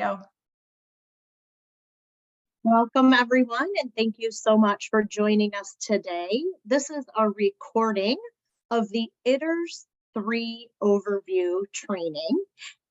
go. Welcome, everyone, and thank you so much for joining us today. This is a recording of the ITERS-3 overview training.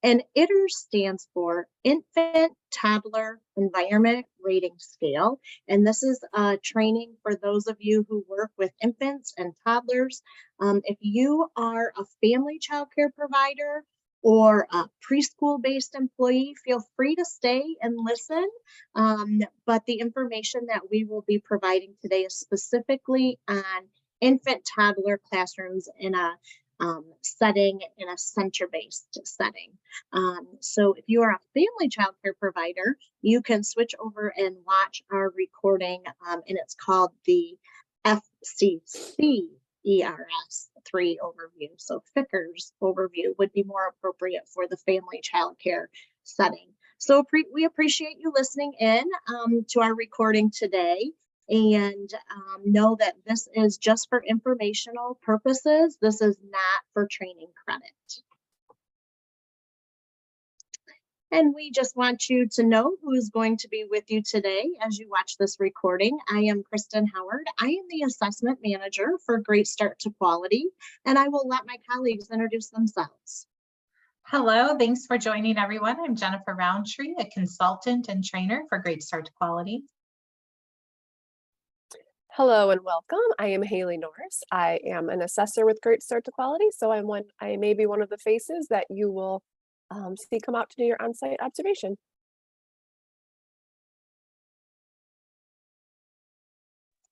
And ITERS stands for Infant Toddler Environment Rating Scale. And this is a training for those of you who work with infants and toddlers. If you are a family child care provider or a preschool-based employee, feel free to stay and listen. But the information that we will be providing today is specifically on infant toddler classrooms in a setting, in a center-based setting. So if you are a family child care provider, you can switch over and watch our recording, and it's called the FCC ERS-3 overview. So FICR's overview would be more appropriate for the family child care setting. So we appreciate you listening in to our recording today, and know that this is just for informational purposes. This is not for training credit. And we just want you to know who is going to be with you today as you watch this recording. I am Kristen Howard. I am the assessment manager for Great Start to Quality, and I will let my colleagues introduce themselves. Hello, thanks for joining everyone. I'm Jennifer Roundtree, a consultant and trainer for Great Start to Quality. Hello and welcome. I am Haley Norris. I am an assessor with Great Start to Quality, so I may be one of the faces that you will see come out to do your on-site observation.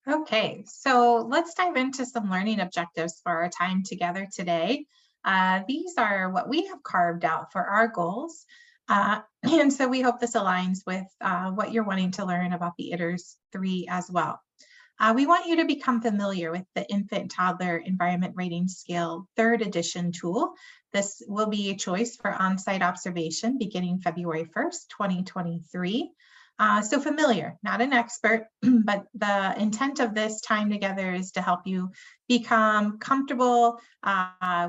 Okay, so let's dive into some learning objectives for our time together today. These are what we have carved out for our goals. And so we hope this aligns with what you're wanting to learn about the ITERS-3 as well. We want you to become familiar with the Infant Toddler Environment Rating Scale 3rd edition tool. This will be a choice for on-site observation beginning February 1st, 2023. So familiar, not an expert, but the intent of this time together is to help you become comfortable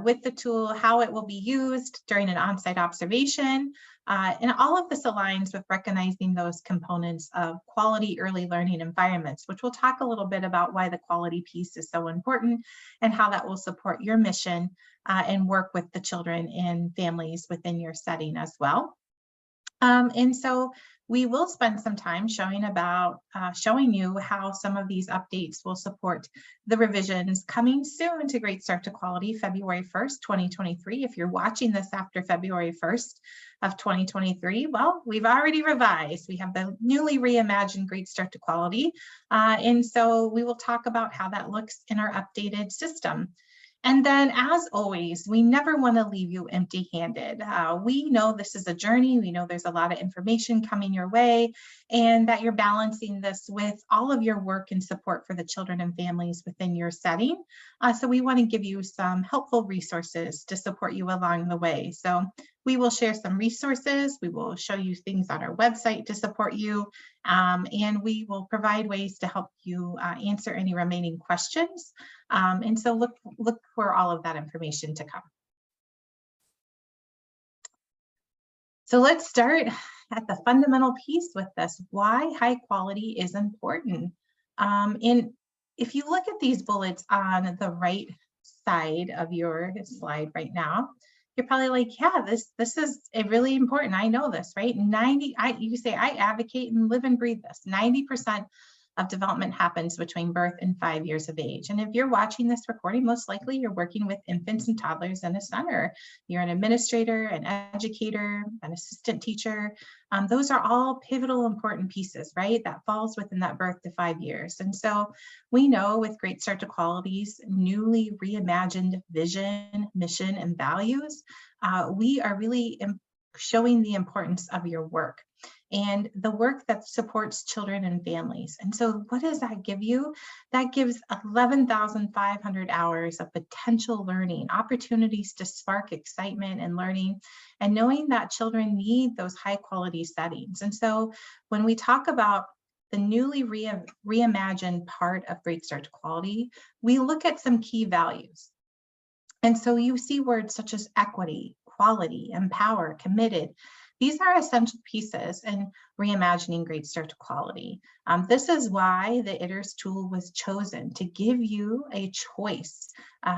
with the tool, how it will be used during an on-site observation. And all of this aligns with recognizing those components of quality early learning environments, which we'll talk a little bit about why the quality piece is so important and how that will support your mission and work with the children and families within your setting as well. And so we will spend some time showing you how some of these updates will support the revisions coming soon to Great Start to Quality, February 1st, 2023. If you're watching this after February 1st of 2023, well, we've already revised. We have the newly reimagined Great Start to Quality. And so we will talk about how that looks in our updated system. And then, as always, we never want to leave you empty-handed. We know this is a journey. We know there's a lot of information coming your way, and that you're balancing this with all of your work and support for the children and families within your setting. So we want to give you some helpful resources to support you along the way. So we will share some resources. We will show you things on our website to support you, and we will provide ways to help you answer any remaining questions. And so look for all of that information to come. So let's start at the fundamental piece with this, why high quality is important. And if you look at these bullets on the right side of your slide right now, you're probably like, yeah, this is really important. I know this, right? You say, I advocate and live and breathe this. 90% of development happens between birth and 5 years of age. And if you're watching this recording, most likely you're working with infants and toddlers in a center. You're an administrator, an educator, an assistant teacher. Those are all pivotal, important pieces, right? That falls within that birth to 5 years. And so we know with Great Start to Quality's newly reimagined vision, mission, and values, we are really showing the importance of your work and the work that supports children and families. And so what does that give you? That gives 11,500 hours of potential learning, opportunities to spark excitement and learning, and knowing that children need those high quality settings. And so when we talk about the newly reimagined part of Great Start to Quality, we look at some key values. And so you see words such as equity, quality, empower, committed. These are essential pieces in reimagining Great Start to Quality. This is why the ITERS tool was chosen, to give you a choice.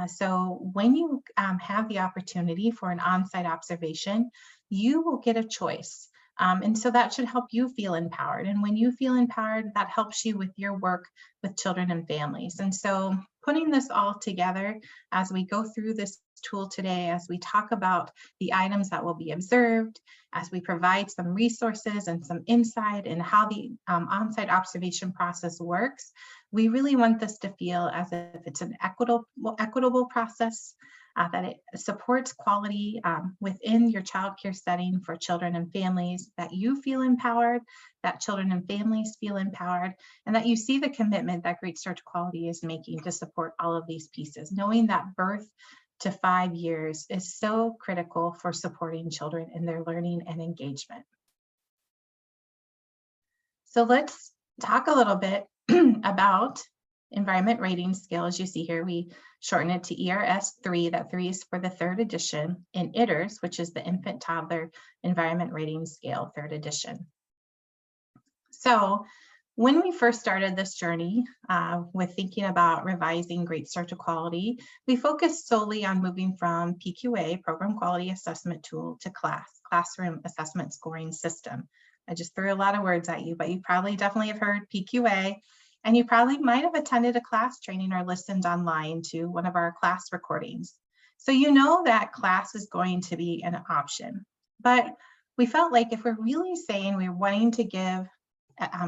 So when you have the opportunity for an on-site observation, you will get a choice. And so that should help you feel empowered. And when you feel empowered, that helps you with your work with children and families. And so putting this all together as we go through this tool today, as we talk about the items that will be observed, as we provide some resources and some insight in how the on-site observation process works, we really want this to feel as if it's an equitable process, that it supports quality within your childcare setting for children and families, that you feel empowered, that children and families feel empowered, and that you see the commitment that Great Start to Quality is making to support all of these pieces, knowing that birth to 5 years is so critical for supporting children in their learning and engagement. So let's talk a little bit about environment rating scale. As you see here, we shorten it to ITERS-3. That 3 is for the 3rd edition, in ITERS, which is the Infant Toddler Environment Rating Scale, 3rd edition. So when we first started this journey with thinking about revising Great Start to Quality, we focused solely on moving from PQA, Program Quality Assessment Tool, to Classroom Assessment Scoring System. I just threw a lot of words at you, but you probably definitely have heard PQA, and you probably might have attended a class training or listened online to one of our class recordings. So you know that class is going to be an option, but we felt like if we're really saying we're wanting to give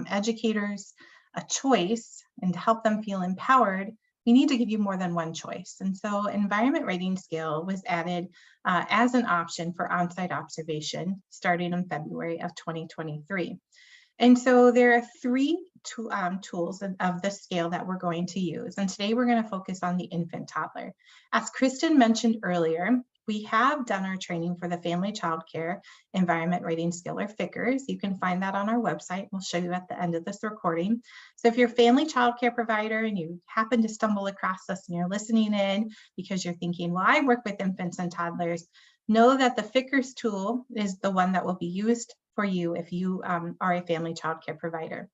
educators a choice and to help them feel empowered, we need to give you more than one choice. And so environment rating scale was added as an option for on-site observation starting in February of 2023. And so there are 3 tools of the scale that we're going to use. And today we're going to focus on the infant toddler. As Kristen mentioned earlier, we have done our training for the Family Childcare Environment Rating Scale, or FICRS. You can find that on our website. We'll show you at the end of this recording. So if you're a family childcare provider and you happen to stumble across this and you're listening in because you're thinking, well, I work with infants and toddlers, know that the FICRS tool is the one that will be used for you if you are a family childcare provider.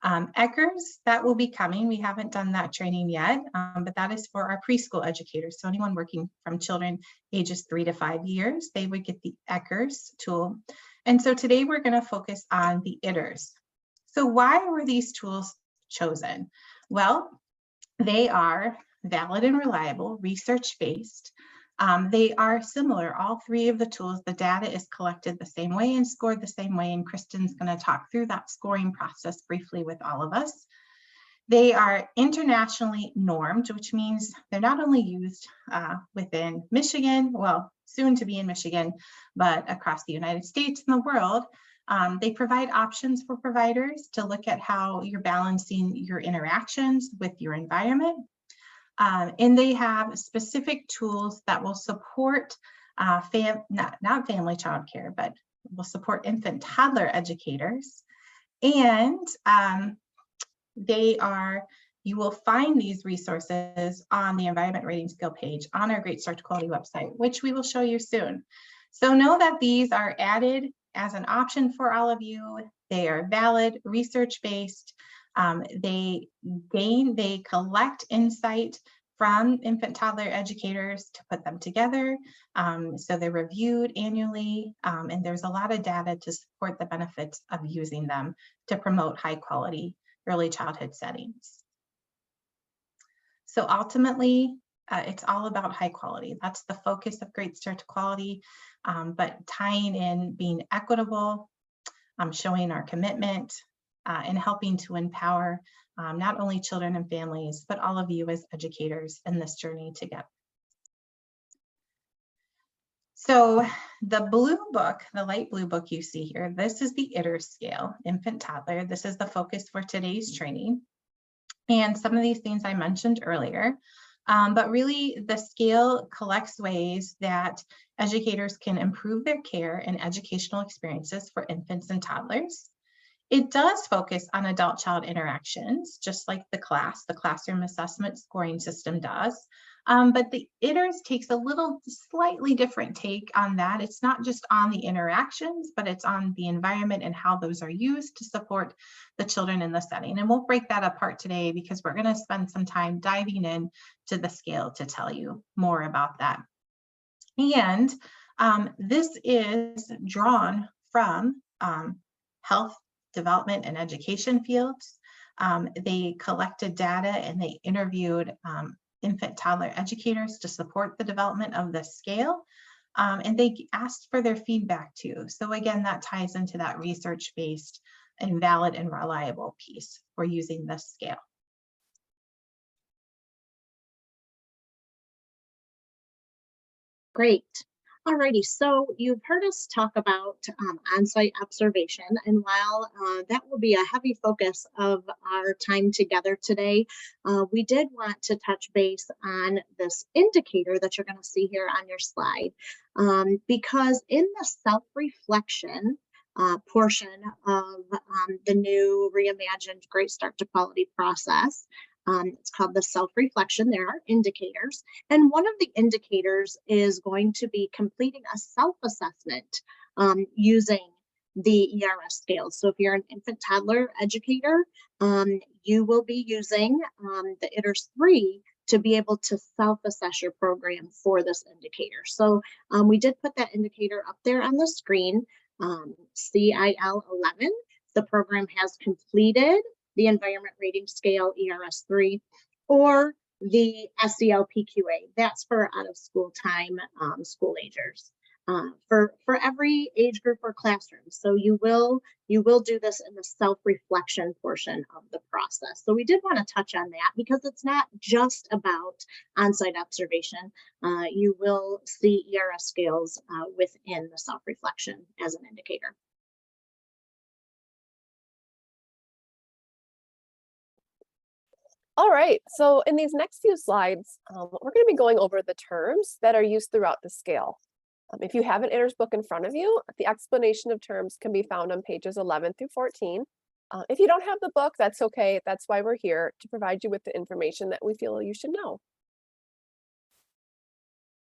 ECHRS, that will be coming. We haven't done that training yet, but that is for our preschool educators. So anyone working from children ages 3 to 5 years, they would get the ECHRS tool. And so today we're going to focus on the ITERS. So why were these tools chosen? Well, they are valid and reliable, research-based. They are similar, all 3 of the tools. The data is collected the same way and scored the same way, and Kristen's going to talk through that scoring process briefly with all of us. They are internationally normed, which means they're not only used within Michigan, well, soon to be in Michigan, but across the United States and the world. They provide options for providers to look at how you're balancing your interactions with your environment. And they have specific tools that will support not family childcare, but will support infant toddler educators. And you will find these resources on the Environment Rating Scale page on our Great Start to Quality website, which we will show you soon. So know that these are added as an option for all of you. They are valid, research-based. They collect insight from infant toddler educators to put them together. So they're reviewed annually, and there's a lot of data to support the benefits of using them to promote high quality early childhood settings. So ultimately, it's all about high quality. That's the focus of Great Start to Quality, but tying in being equitable, showing our commitment, and helping to empower not only children and families, but all of you as educators in this journey together. So the blue book, the light blue book you see here, this is the ITERS scale, infant toddler. This is the focus for today's training. And some of these things I mentioned earlier, but really the scale collects ways that educators can improve their care and educational experiences for infants and toddlers. It does focus on adult-child interactions, just like the classroom assessment scoring system does. But the ITERS takes a little slightly different take on that. It's not just on the interactions, but it's on the environment and how those are used to support the children in the setting. And we'll break that apart today because we're going to spend some time diving in to the scale to tell you more about that. And this is drawn from health, development, and education fields. They collected data and they interviewed infant toddler educators to support the development of the scale. And they asked for their feedback too. So again, that ties into that research-based and valid and reliable piece for using this scale. Great. Alrighty, so you've heard us talk about on-site observation, and while that will be a heavy focus of our time together today, we did want to touch base on this indicator that you're going to see here on your slide, because in the self-reflection portion of the new reimagined Great Start to Quality process, it's called the self-reflection. There are indicators. And one of the indicators is going to be completing a self-assessment using the ERS scales. So if you're an infant toddler educator, you will be using the ITERS-3 to be able to self-assess your program for this indicator. So we did put that indicator up there on the screen, CIL 11. The program has completed the Environment Rating Scale ERS-3, or the SEL-PQA. That's for out of school time school agers, for every age group or classroom. So you will do this in the self-reflection portion of the process. So we did want to touch on that because it's not just about on-site observation. You will see ERS scales within the self-reflection as an indicator. All right, so in these next few slides, we're going to be going over the terms that are used throughout the scale. If you have an ITERS book in front of you, the explanation of terms can be found on pages 11 through 14. If you don't have the book, that's okay. That's why we're here, to provide you with the information that we feel you should know.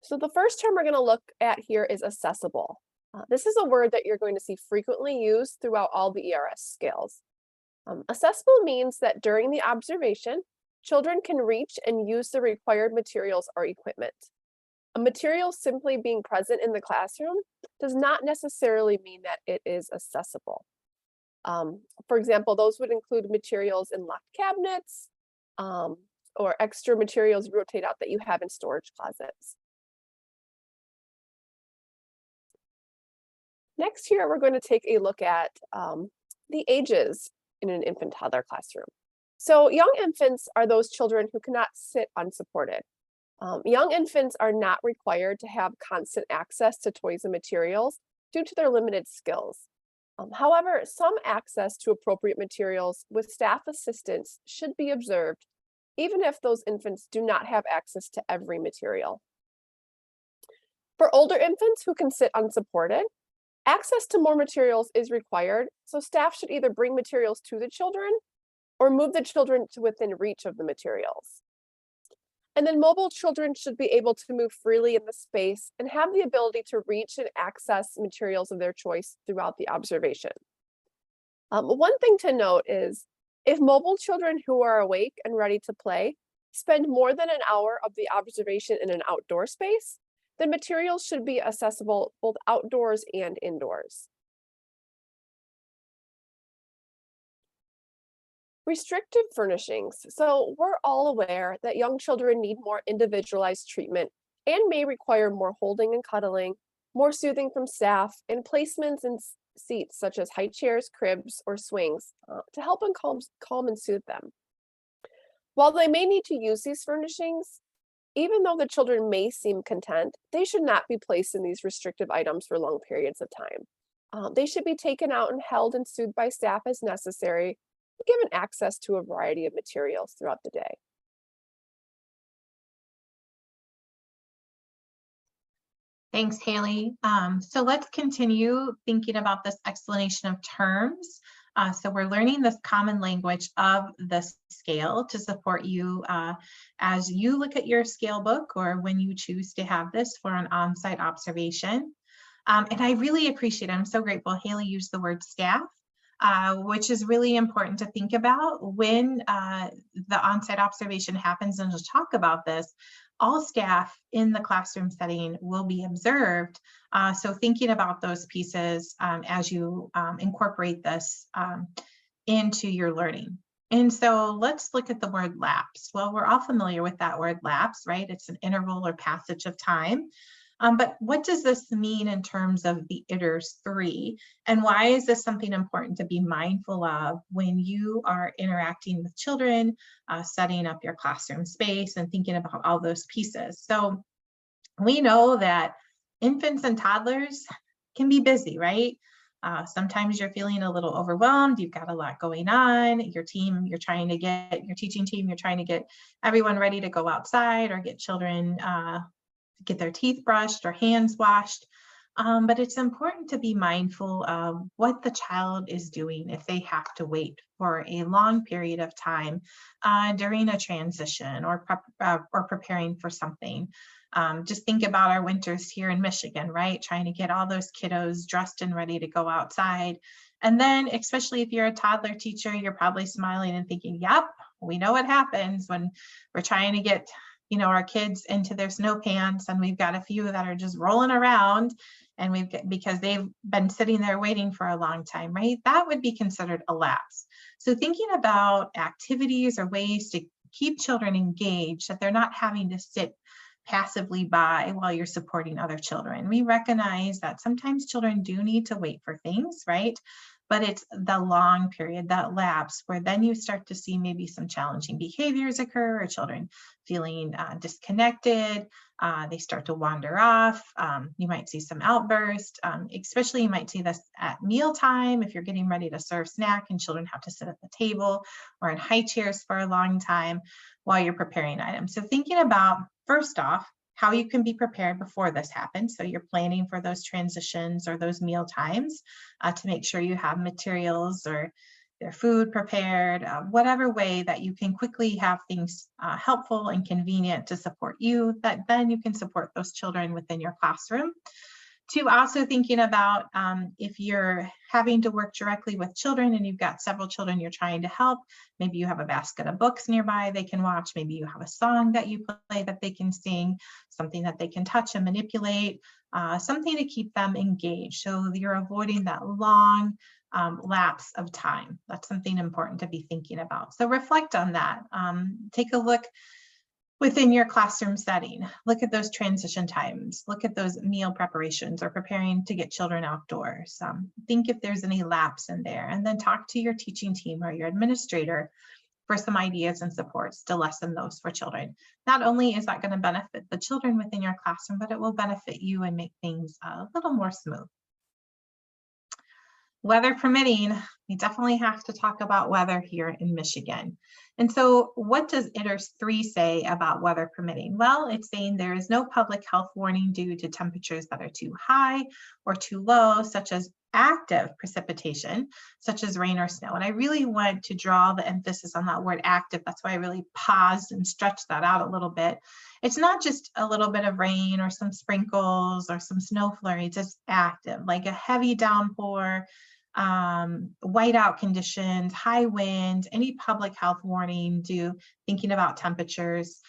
So the first term we're going to look at here is accessible. This is a word that you're going to see frequently used throughout all the ERS scales. Accessible means that during the observation, children can reach and use the required materials or equipment. A material simply being present in the classroom does not necessarily mean that it is accessible. For example, those would include materials in locked cabinets or extra materials you rotate out that you have in storage closets. Next here, we're going to take a look at the ages in an infant toddler classroom. So young infants are those children who cannot sit unsupported. Young infants are not required to have constant access to toys and materials due to their limited skills. However, some access to appropriate materials with staff assistance should be observed, even if those infants do not have access to every material. For older infants who can sit unsupported, access to more materials is required, so staff should either bring materials to the children or move the children to within reach of the materials. And then mobile children should be able to move freely in the space and have the ability to reach and access materials of their choice throughout the observation. One thing to note is, if mobile children who are awake and ready to play spend more than an hour of the observation in an outdoor space, the materials should be accessible both outdoors and indoors. Restrictive furnishings. So we're all aware that young children need more individualized treatment and may require more holding and cuddling, more soothing from staff, and placements in seats such as high chairs, cribs, or swings to help and calm and soothe them. While they may need to use these furnishings, even though the children may seem content, they should not be placed in these restrictive items for long periods of time. They should be taken out and held and soothed by staff as necessary, given access to a variety of materials throughout the day. Thanks, Haley. So let's continue thinking about this explanation of terms So we're learning this common language of the scale to support you as you look at your scale book or when you choose to have this for an on-site observation. And I really appreciate it. I'm so grateful Haley used the word staff, which is really important to think about when the on-site observation happens. And to talk about this, all staff in the classroom setting will be observed. So thinking about those pieces as you incorporate this into your learning. And so let's look at the word lapse. Well, we're all familiar with that word lapse, right? It's an interval or passage of time. But what does this mean in terms of the ITERS-3? And why is this something important to be mindful of when you are interacting with children, setting up your classroom space and thinking about all those pieces? So we know that infants and toddlers can be busy, right? Sometimes you're feeling a little overwhelmed. You've got a lot going on. Your team, you're trying to get your teaching team, you're trying to get everyone ready to go outside or get children get their teeth brushed or hands washed. But it's important to be mindful of what the child is doing if they have to wait for a long period of time during a transition or preparing for something. Just think about our winters here in Michigan, right? Trying to get all those kiddos dressed and ready to go outside. And then, especially if you're a toddler teacher, you're probably smiling and thinking, yep, we know what happens when we're trying to get our kids into their snow pants, and we've got a few that are just rolling around, and because they've been sitting there waiting for a long time, right? That would be considered a lapse. So thinking about activities or ways to keep children engaged, that they're not having to sit passively by while you're supporting other children. We recognize that sometimes children do need to wait for things, right? But it's the long period, that lapse, where then you start to see maybe some challenging behaviors occur or children feeling disconnected. They start to wander off. You might see some outbursts, especially you might see this at mealtime if you're getting ready to serve snack and children have to sit at the table or in high chairs for a long time while you're preparing items. So thinking about, first off, how you can be prepared before this happens. So you're planning for those transitions or those meal times to make sure you have materials or their food prepared, whatever way that you can quickly have things helpful and convenient to support you, that then you can support those children within your classroom. To also thinking about if you're having to work directly with children and you've got several children you're trying to help, maybe you have a basket of books nearby they can watch, maybe you have a song that you play that they can sing, something that they can touch and manipulate, something to keep them engaged. So you're avoiding that long lapse of time. That's something important to be thinking about. So reflect on that. Take a look within your classroom setting. Look at those transition times. Look at those meal preparations or preparing to get children outdoors. Think if there's any lapse in there, and then talk to your teaching team or your administrator for some ideas and supports to lessen those for children. Not only is that going to benefit the children within your classroom, but it will benefit you and make things a little more smooth. Weather permitting, we definitely have to talk about weather here in Michigan. And so what does ITERS-3 say about weather permitting? Well, it's saying there is no public health warning due to temperatures that are too high or too low, such as active precipitation, such as rain or snow. And I really want to draw the emphasis on that word active. That's why I really paused and stretched that out a little bit. It's not just a little bit of rain or some sprinkles or some snow flurries, it's active, like a heavy downpour, whiteout conditions, high winds, any public health warning due thinking about temperatures.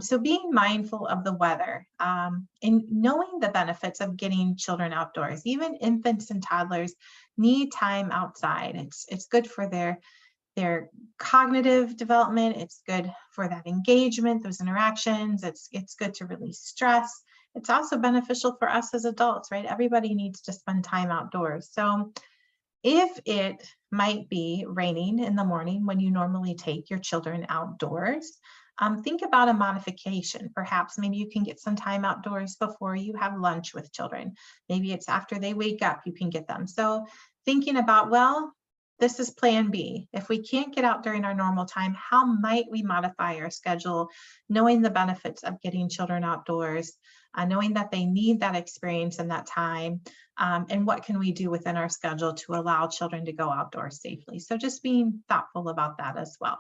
So being mindful of the weather and knowing the benefits of getting children outdoors. Even infants and toddlers need time outside. It's good for their cognitive development. It's good for that engagement, those interactions. It's good to release stress. It's also beneficial for us as adults, right? Everybody needs to spend time outdoors. So if it might be raining in the morning when you normally take your children outdoors, think about a modification. Perhaps maybe you can get some time outdoors before you have lunch with children. Maybe it's after they wake up, you can get them. So thinking about, well, this is plan B. If we can't get out during our normal time, how might we modify our schedule, knowing the benefits of getting children outdoors, knowing that they need that experience and that time, and what can we do within our schedule to allow children to go outdoors safely. So just being thoughtful about that as well.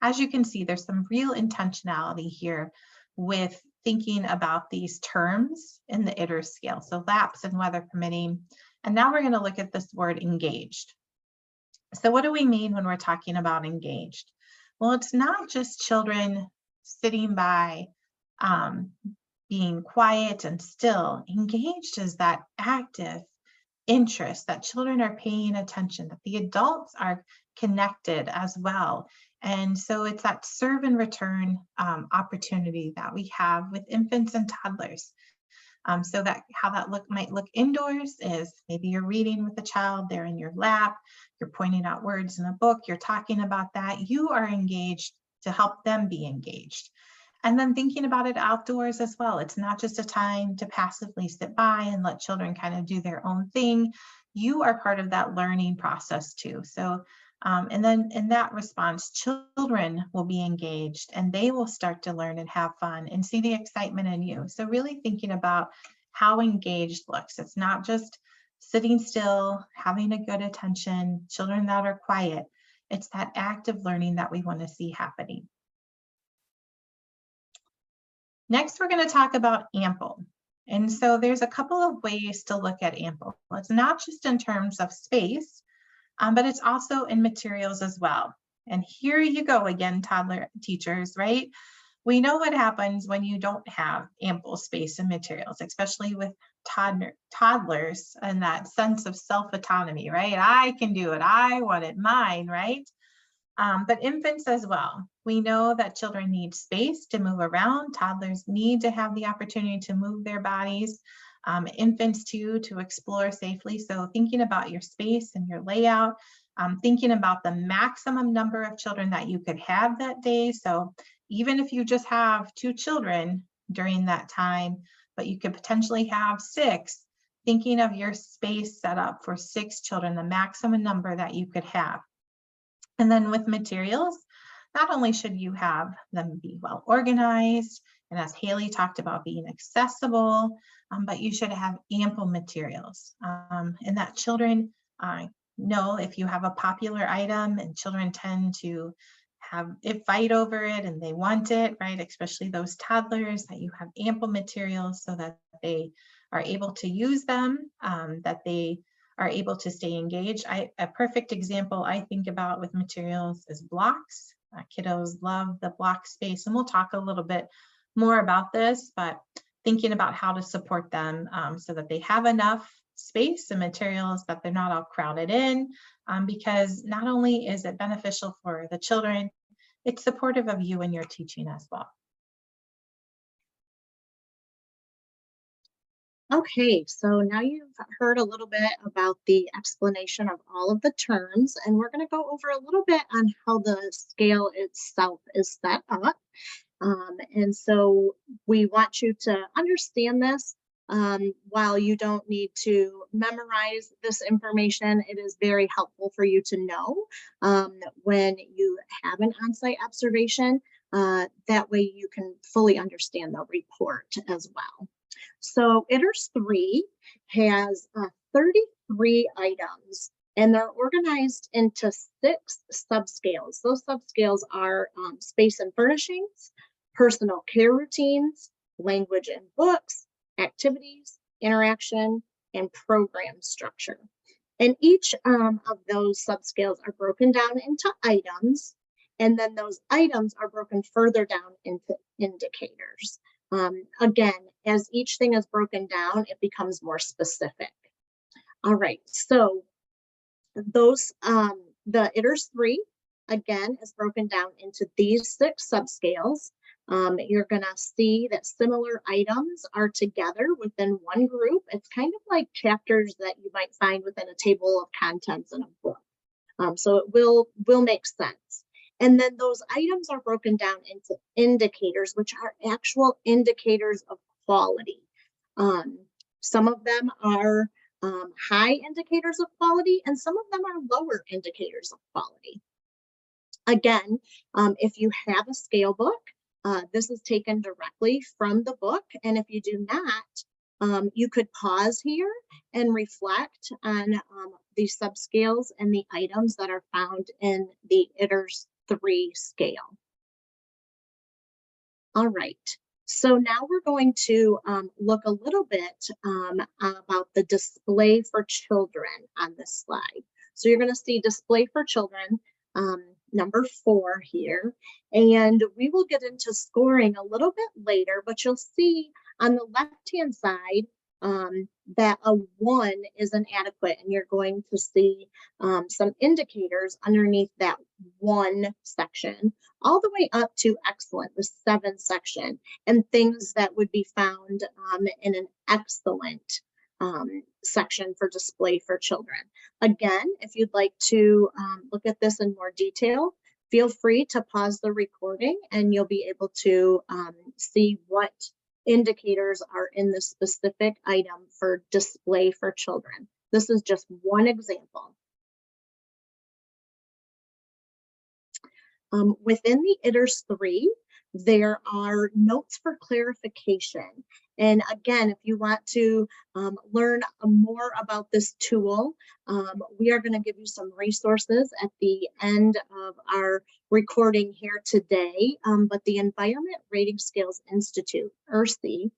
As you can see, there's some real intentionality here with thinking about these terms in the ITERS scale. So lapse and weather permitting. And now we're going to look at this word engaged. So what do we mean when we're talking about engaged? Well, it's not just children sitting by being quiet and still. Engaged is that active interest, that children are paying attention, that the adults are connected as well. And so it's that serve and return opportunity that we have with infants and toddlers. So that how that might look indoors is maybe you're reading with a child, they're in your lap, you're pointing out words in a book, you're talking about that, you are engaged to help them be engaged. And then thinking about it outdoors as well. It's not just a time to passively sit by and let children kind of do their own thing. You are part of that learning process too. So, and then in that response, children will be engaged and they will start to learn and have fun and see the excitement in you. So really thinking about how engaged looks. It's not just sitting still, having a good attention, children that are quiet. It's that active learning that we want to see happening. Next, we're going to talk about ample. And so there's a couple of ways to look at ample. It's not just in terms of space, but it's also in materials as well. And here you go again, toddler teachers, right? We know what happens when you don't have ample space and materials, especially with toddlers and that sense of self-autonomy, right? I can do it, I want it, mine, right? But infants as well. We know that children need space to move around. Toddlers need to have the opportunity to move their bodies. Infants too, to explore safely. So thinking about your space and your layout, thinking about the maximum number of children that you could have that day. So even if you just have 2 children during that time, but you could potentially have 6, thinking of your space set up for 6 children, the maximum number that you could have. And then with materials, not only should you have them be well organized, and as Haley talked about, being accessible, but you should have ample materials. And that children know if you have a popular item and children tend to have it fight over it and they want it, right? Especially those toddlers, that you have ample materials so that they are able to use them, that they are able to stay engaged. A perfect example I think about with materials is blocks. Kiddos love the block space, and we'll talk a little bit more about this, but thinking about how to support them so that they have enough space and materials, that they're not all crowded in, because not only is it beneficial for the children, it's supportive of you and your teaching as well. Okay, so now you've heard a little bit about the explanation of all of the terms, and we're going to go over a little bit on how the scale itself is set up. And so we want you to understand this. While you don't need to memorize this information, it is very helpful for you to know when you have an on-site observation. That way you can fully understand the report as well. So ITERS-3 has 33 items, and they're organized into 6 subscales. Those subscales are space and furnishings, personal care routines, language and books, activities, interaction, and program structure. And each of those subscales are broken down into items, and then those items are broken further down into indicators. Again, as each thing is broken down, it becomes more specific. All right, so those the ITERS-3 again is broken down into these 6 subscales. You're gonna see that similar items are together within one group. It's kind of like chapters that you might find within a table of contents in a book. So it will make sense. And then those items are broken down into indicators, which are actual indicators of quality. Some of them are high indicators of quality, and some of them are lower indicators of quality. Again, if you have a scale book, this is taken directly from the book. And if you do not, you could pause here and reflect on the subscales and the items that are found in the ITERS-3 scale. All right, so now we're going to look a little bit about the display for children on this slide. So you're going to see display for children, number 4 here, and we will get into scoring a little bit later, but you'll see on the left-hand side that a 1 is inadequate, and you're going to see some indicators underneath that 1 section, all the way up to excellent, the 7 section, and things that would be found in an excellent section for display for children. Again, if you'd like to look at this in more detail, feel free to pause the recording and you'll be able to see what indicators are in the specific item for display for children. This is just one example. Within the ITERS-3, there are notes for clarification. And again, if you want to learn more about this tool, we are going to give you some resources at the end of our recording here today. But the Environment Rating Scales Institute, ERSI,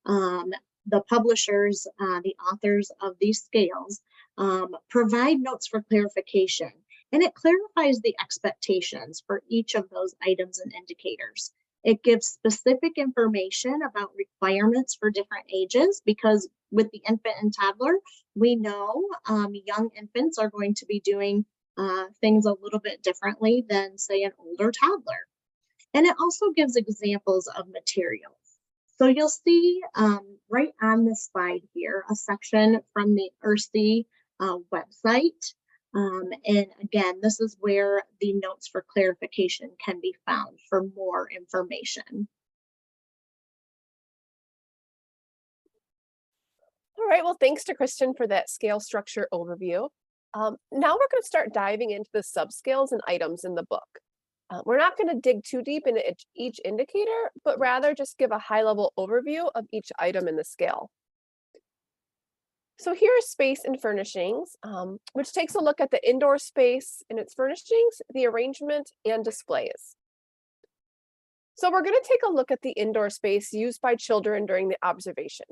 the publishers, the authors of these scales, provide notes for clarification. And it clarifies the expectations for each of those items and indicators. It gives specific information about requirements for different ages, because with the infant and toddler, we know young infants are going to be doing things a little bit differently than, say, an older toddler. And it also gives examples of materials. So you'll see right on this slide here, a section from the ERSI website. And again, this is where the notes for clarification can be found for more information. All right, well, thanks to Kristen for that scale structure overview. Now we're going to start diving into the subscales and items in the book. We're not going to dig too deep into each indicator, but rather just give a high-level overview of each item in the scale. So here is space and furnishings, which takes a look at the indoor space and its furnishings, the arrangement, and displays. So we're going to take a look at the indoor space used by children during the observation.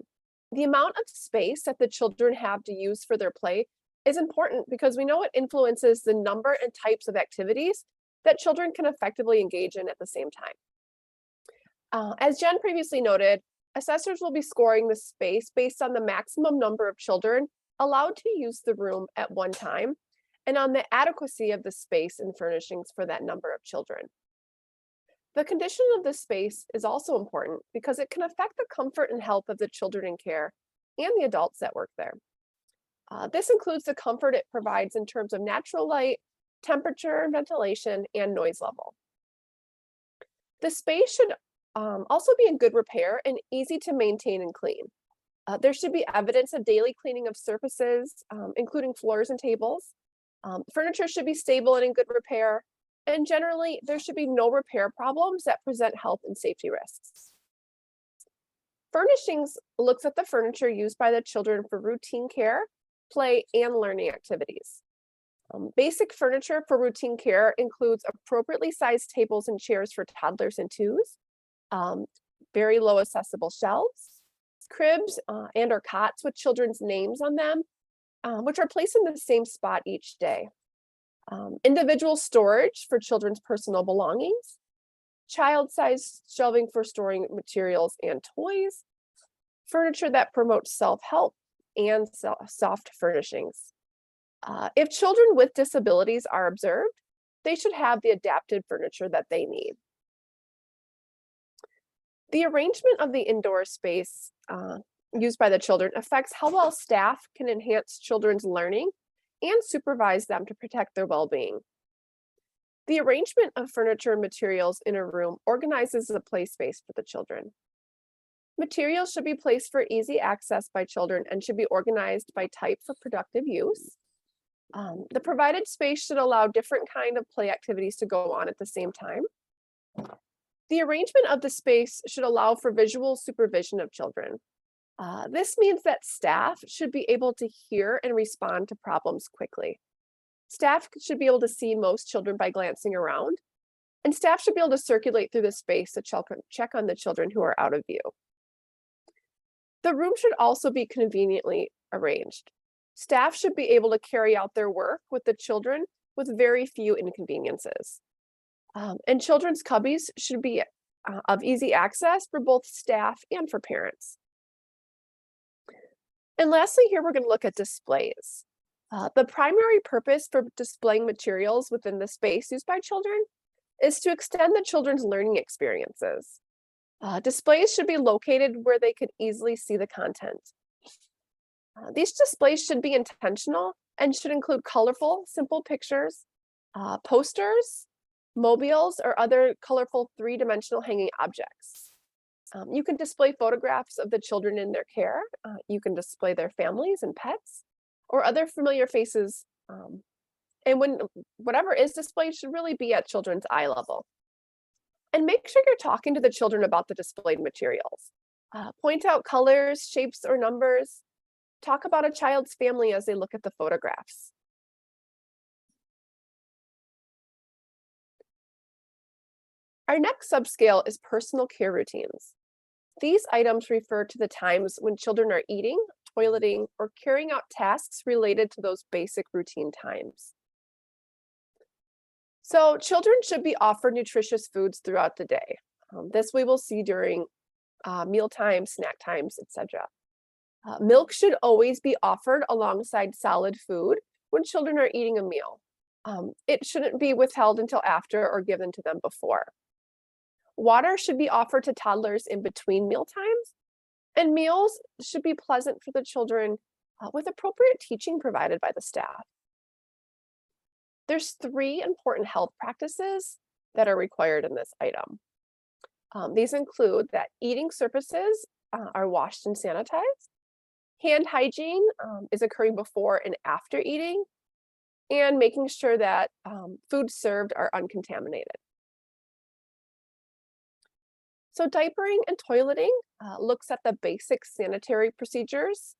The amount of space that the children have to use for their play is important because we know it influences the number and types of activities that children can effectively engage in at the same time. As Jen previously noted, assessors will be scoring the space based on the maximum number of children allowed to use the room at one time and on the adequacy of the space and furnishings for that number of children. The condition of the space is also important because it can affect the comfort and health of the children in care and the adults that work there. This includes the comfort it provides in terms of natural light, temperature, ventilation, and noise level. The space should also be in good repair and easy to maintain and clean. There should be evidence of daily cleaning of surfaces, including floors and tables. Furniture should be stable and in good repair. And generally, there should be no repair problems that present health and safety risks. Furnishings looks at the furniture used by the children for routine care, play, and learning activities. Basic furniture for routine care includes appropriately sized tables and chairs for toddlers and twos, very low accessible shelves, cribs and or cots with children's names on them, which are placed in the same spot each day. Individual storage for children's personal belongings, child-sized shelving for storing materials and toys, furniture that promotes self-help, and soft furnishings. If children with disabilities are observed, they should have the adapted furniture that they need. The arrangement of the indoor space used by the children affects how well staff can enhance children's learning and supervise them to protect their well-being. The arrangement of furniture and materials in a room organizes the play space for the children. Materials should be placed for easy access by children and should be organized by type for productive use. The provided space should allow different kind of play activities to go on at the same time. The arrangement of the space should allow for visual supervision of children. This means that staff should be able to hear and respond to problems quickly. Staff should be able to see most children by glancing around, and staff should be able to circulate through the space to check on the children who are out of view. The room should also be conveniently arranged. Staff should be able to carry out their work with the children with very few inconveniences. And children's cubbies should be of easy access for both staff and for parents. And lastly, here we're going to look at displays. The primary purpose for displaying materials within the space used by children is to extend the children's learning experiences. Displays should be located where they can easily see the content. These displays should be intentional and should include colorful, simple pictures, posters, mobiles, or other colorful three-dimensional hanging objects. You can display photographs of the children in their care. You can display their families and pets or other familiar faces. And whatever is displayed should really be at children's eye level. And make sure you're talking to the children about the displayed materials. Point out colors, shapes, or numbers. Talk about a child's family as they look at the photographs. Our next subscale is personal care routines. These items refer to the times when children are eating, toileting, or carrying out tasks related to those basic routine times. So children should be offered nutritious foods throughout the day. This we will see during meal times, snack times, etc. Milk should always be offered alongside solid food when children are eating a meal. It shouldn't be withheld until after or given to them before. Water should be offered to toddlers in between meal times, and meals should be pleasant for the children with appropriate teaching provided by the staff. There's 3 important health practices that are required in this item. These include that eating surfaces are washed and sanitized, hand hygiene is occurring before and after eating, and making sure that foods served are uncontaminated. So diapering and toileting looks at the basic sanitary procedures,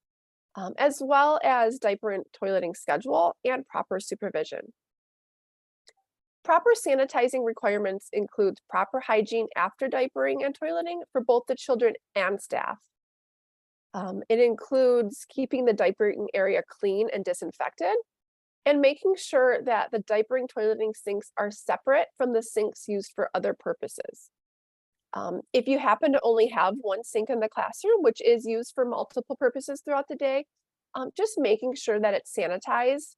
as well as diaper and toileting schedule and proper supervision. Proper sanitizing requirements include proper hygiene after diapering and toileting for both the children and staff. It includes keeping the diapering area clean and disinfected, and making sure that the diapering toileting sinks are separate from the sinks used for other purposes. If you happen to only have one sink in the classroom, which is used for multiple purposes throughout the day, just making sure that it's sanitized,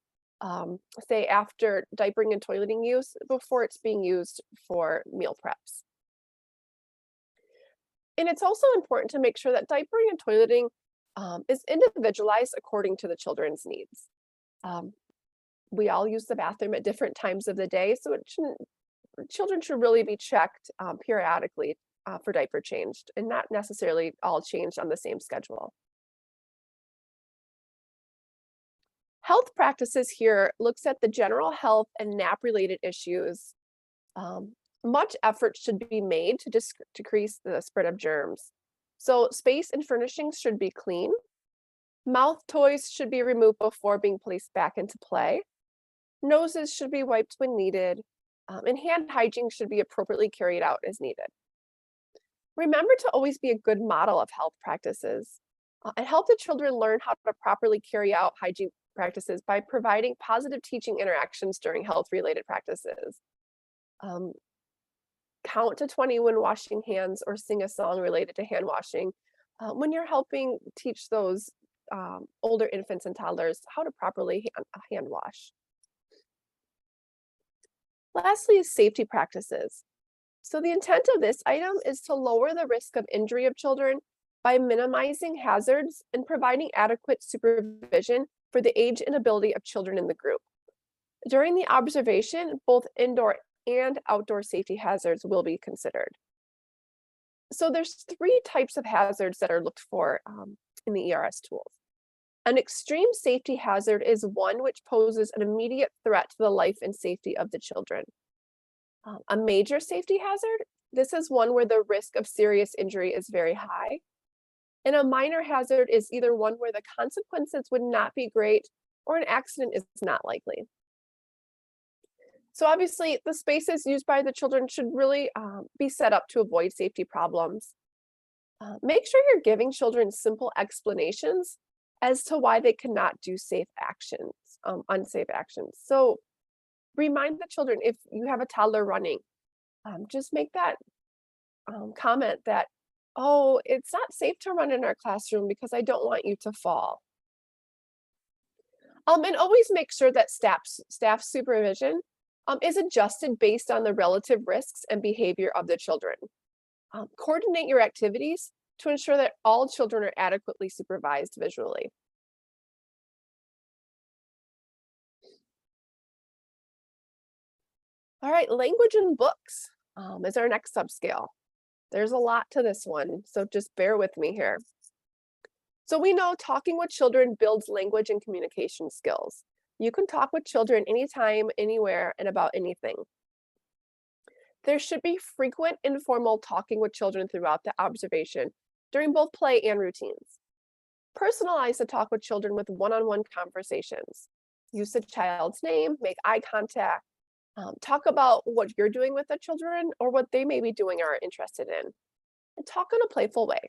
say after diapering and toileting use, before it's being used for meal preps. And it's also important to make sure that diapering and toileting is individualized according to the children's needs. We all use the bathroom at different times of the day, so children should really be checked periodically for diaper changed, and not necessarily all changed on the same schedule. Health practices here looks at the general health and nap-related issues. Much effort should be made to decrease the spread of germs. So space and furnishings should be clean. Mouth toys should be removed before being placed back into play. Noses should be wiped when needed, and hand hygiene should be appropriately carried out as needed. Remember to always be a good model of health practices and help the children learn how to properly carry out hygiene practices by providing positive teaching interactions during health-related practices. Count to 20 when washing hands or sing a song related to hand washing when you're helping teach those older infants and toddlers how to properly hand wash. Lastly is safety practices. So the intent of this item is to lower the risk of injury of children by minimizing hazards and providing adequate supervision for the age and ability of children in the group. During the observation, both indoor and outdoor safety hazards will be considered. So there's three types of hazards that are looked for in the ERS tools. An extreme safety hazard is one which poses an immediate threat to the life and safety of the children. A major safety hazard, this is one where the risk of serious injury is very high. And a minor hazard is either one where the consequences would not be great or an accident is not likely. So obviously the spaces used by the children should really be set up to avoid safety problems. Make sure you're giving children simple explanations as to why they cannot do unsafe actions. So remind the children, if you have a toddler running, just make that comment that, oh, it's not safe to run in our classroom because I don't want you to fall. And always make sure that staff supervision is adjusted based on the relative risks and behavior of the children. Coordinate your activities to ensure that all children are adequately supervised visually. All right, language and books is our next subscale. There's a lot to this one, so just bear with me here. So we know talking with children builds language and communication skills. You can talk with children anytime, anywhere, and about anything. There should be frequent informal talking with children throughout the observation during both play and routines. Personalize the talk with children with one-on-one conversations. Use the child's name, make eye contact, talk about what you're doing with the children or what they may be doing or are interested in. And talk in a playful way.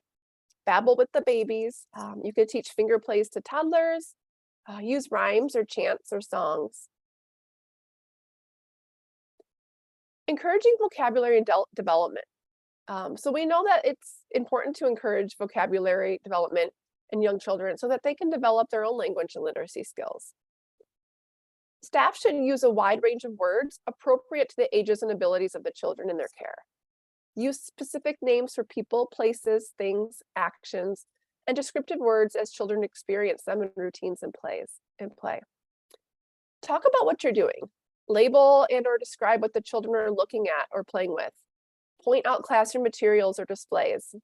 Babble with the babies. You could teach finger plays to toddlers. Use rhymes or chants or songs. Encouraging vocabulary development. So we know that it's important to encourage vocabulary development in young children so that they can develop their own language and literacy skills. Staff should use a wide range of words appropriate to the ages and abilities of the children in their care. Use specific names for people, places, things, actions, and descriptive words as children experience them in routines and play. Talk about what you're doing. Label and or describe what the children are looking at or playing with. Point out classroom materials or displays.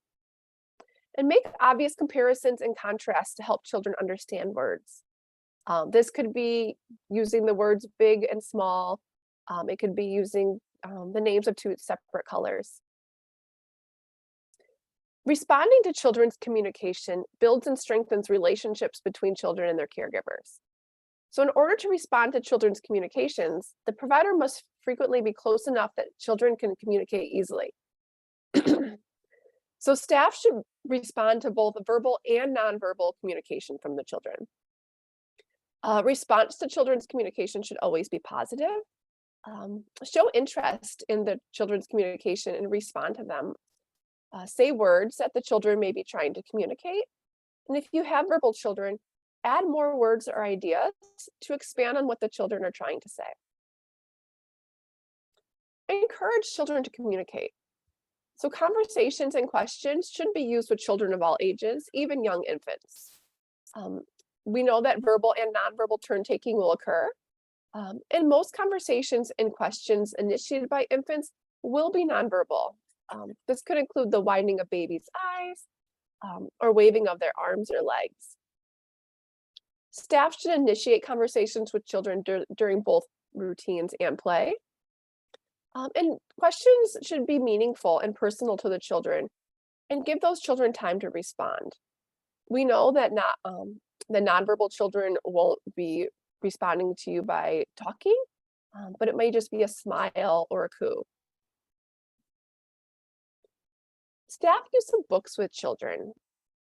And make obvious comparisons and contrasts to help children understand words. This could be using the words big and small. It could be using the names of two separate colors. Responding to children's communication builds and strengthens relationships between children and their caregivers. So in order to respond to children's communications, the provider must frequently be close enough that children can communicate easily. So staff should respond to both verbal and nonverbal communication from the children. Response to children's communication should always be positive. Show interest in the children's communication and respond to them. Say words that the children may be trying to communicate. And if you have verbal children, add more words or ideas to expand on what the children are trying to say. Encourage children to communicate. So conversations and questions should be used with children of all ages, even young infants. We know that verbal and nonverbal turn taking will occur. And most conversations and questions initiated by infants will be nonverbal. This could include the widening of babies' eyes or waving of their arms or legs. Staff should initiate conversations with children during both routines and play. And questions should be meaningful and personal to the children and give those children time to respond. We know that the nonverbal children won't be responding to you by talking, but it may just be a smile or a coo. Staff use some books with children.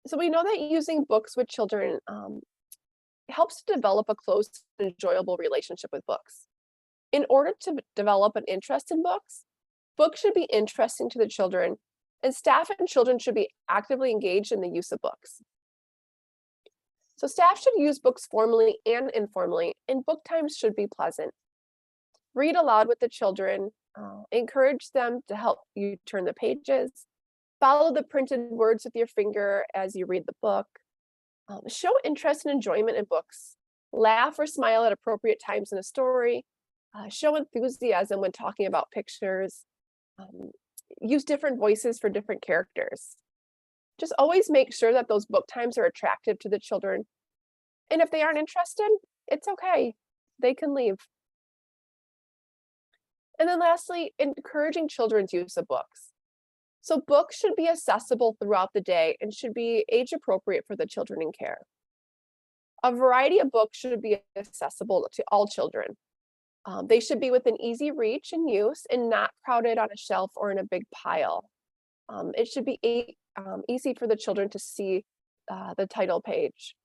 So we know that using books with children helps to develop a close and enjoyable relationship with books. In order to develop an interest in books, books should be interesting to the children, and staff and children should be actively engaged in the use of books. So staff should use books formally and informally, and book times should be pleasant. Read aloud with the children, encourage them to help you turn the pages, follow the printed words with your finger as you read the book, show interest and enjoyment in books, laugh or smile at appropriate times in a story, show enthusiasm when talking about pictures, use different voices for different characters. Just always make sure that those book times are attractive to the children. And if they aren't interested, it's okay. They can leave. And then lastly, encouraging children's use of books. So books should be accessible throughout the day and should be age appropriate for the children in care. A variety of books should be accessible to all children. They should be within easy reach and use and not crowded on a shelf or in a big pile. It should be easy for the children to see the title page.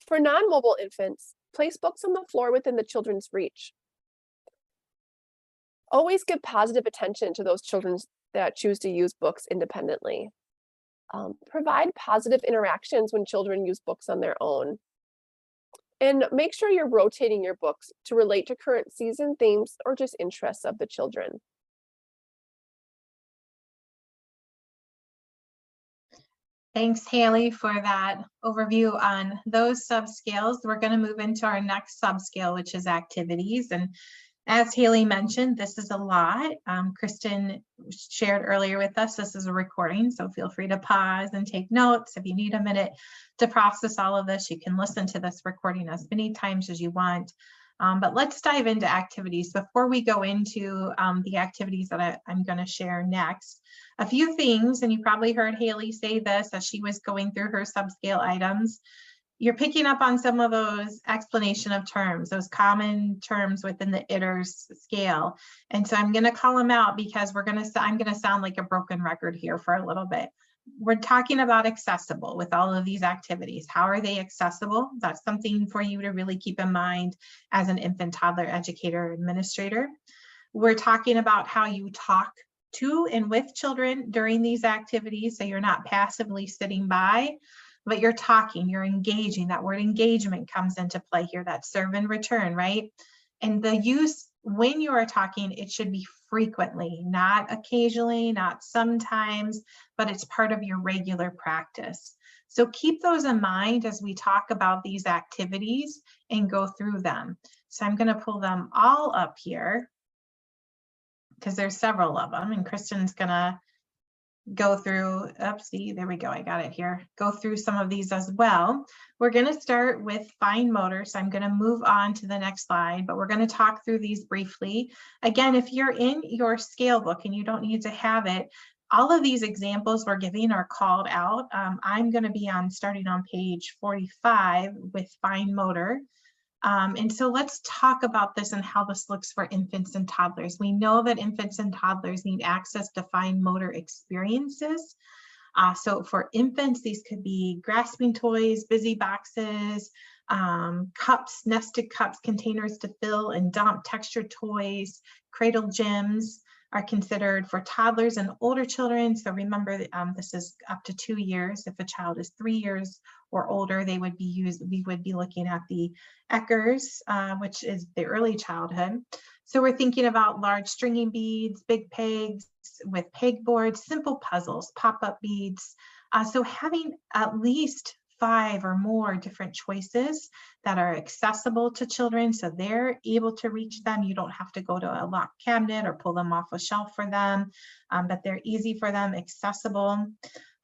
For non-mobile infants, place books on the floor within the children's reach. Always give positive attention to those children that choose to use books independently. Provide positive interactions when children use books on their own. And make sure you're rotating your books to relate to current season themes or just interests of the children. Thanks, Haley, for that overview on those subscales. We're going to move into our next subscale, which is activities. And as Haley mentioned, this is a lot. Kristen shared earlier with us, this is a recording, so feel free to pause and take notes. If you need a minute to process all of this, you can listen to this recording as many times as you want. But let's dive into activities. Before we go into the activities that I'm going to share next, a few things, and you probably heard Haley say this as she was going through her subscale items. You're picking up on some of those explanation of terms, those common terms within the ITERS scale. And so I'm going to call them out because I'm going to sound like a broken record here for a little bit. We're talking about accessible with all of these activities. How are they accessible? That's something for you to really keep in mind as an infant toddler educator administrator. We're talking about how you talk to and with children during these activities, so you're not passively sitting by, but you're talking, you're engaging. That word engagement comes into play here, that serve and return, right? And the use, when you are talking, it should be frequently, not occasionally, not sometimes, but it's part of your regular practice. So keep those in mind as we talk about these activities and go through them. So I'm going to pull them all up here because there's several of them, and Kristen's going to go through, oopsie, there we go, I got it here, go through some of these as well. We're going to start with fine motor, so I'm going to move on to the next slide, but we're going to talk through these briefly. Again, if you're in your scale book and you don't need to have it, all of these examples we're giving are called out. I'm going to be starting on page 45 with fine motor. And so let's talk about this and how this looks for infants and toddlers. We know that infants and toddlers need access to fine motor experiences. So for infants, these could be grasping toys, busy boxes, cups, nested cups, containers to fill and dump, textured toys, cradle gems are considered for toddlers and older children. So remember, this is up to 2 years. If a child is 3 years or older, we would be looking at the ITERS, which is the early childhood. So we're thinking about large stringing beads, big pegs with pegboards, simple puzzles, pop-up beads. So having at least 5 or more different choices that are accessible to children so they're able to reach them. You don't have to go to a locked cabinet or pull them off a shelf for them, but they're easy for them, accessible,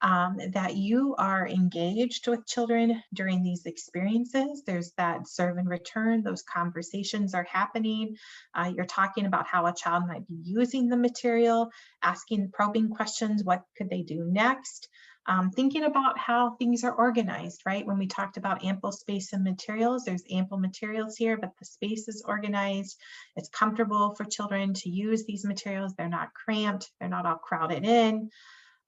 that you are engaged with children during these experiences. There's that serve and return, those conversations are happening. You're talking about how a child might be using the material, asking probing questions, what could they do next? Thinking about how things are organized, right? When we talked about ample space and materials, there's ample materials here, but the space is organized. It's comfortable for children to use these materials. They're not cramped. They're not all crowded in.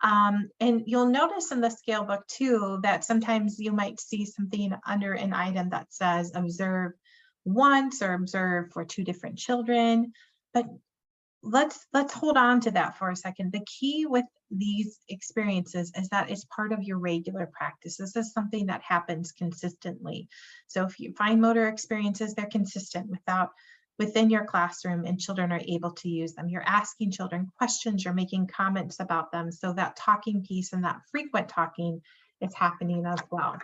And you'll notice in the scale book too, that sometimes you might see something under an item that says observe once or observe for 2 different children, but let's hold on to that for a second. The key with these experiences is that it's part of your regular practice. This is something that happens consistently. So if you find motor experiences, they're consistent within your classroom and children are able to use them. You're asking children questions, you're making comments about them. So that talking piece and that frequent talking is happening as well.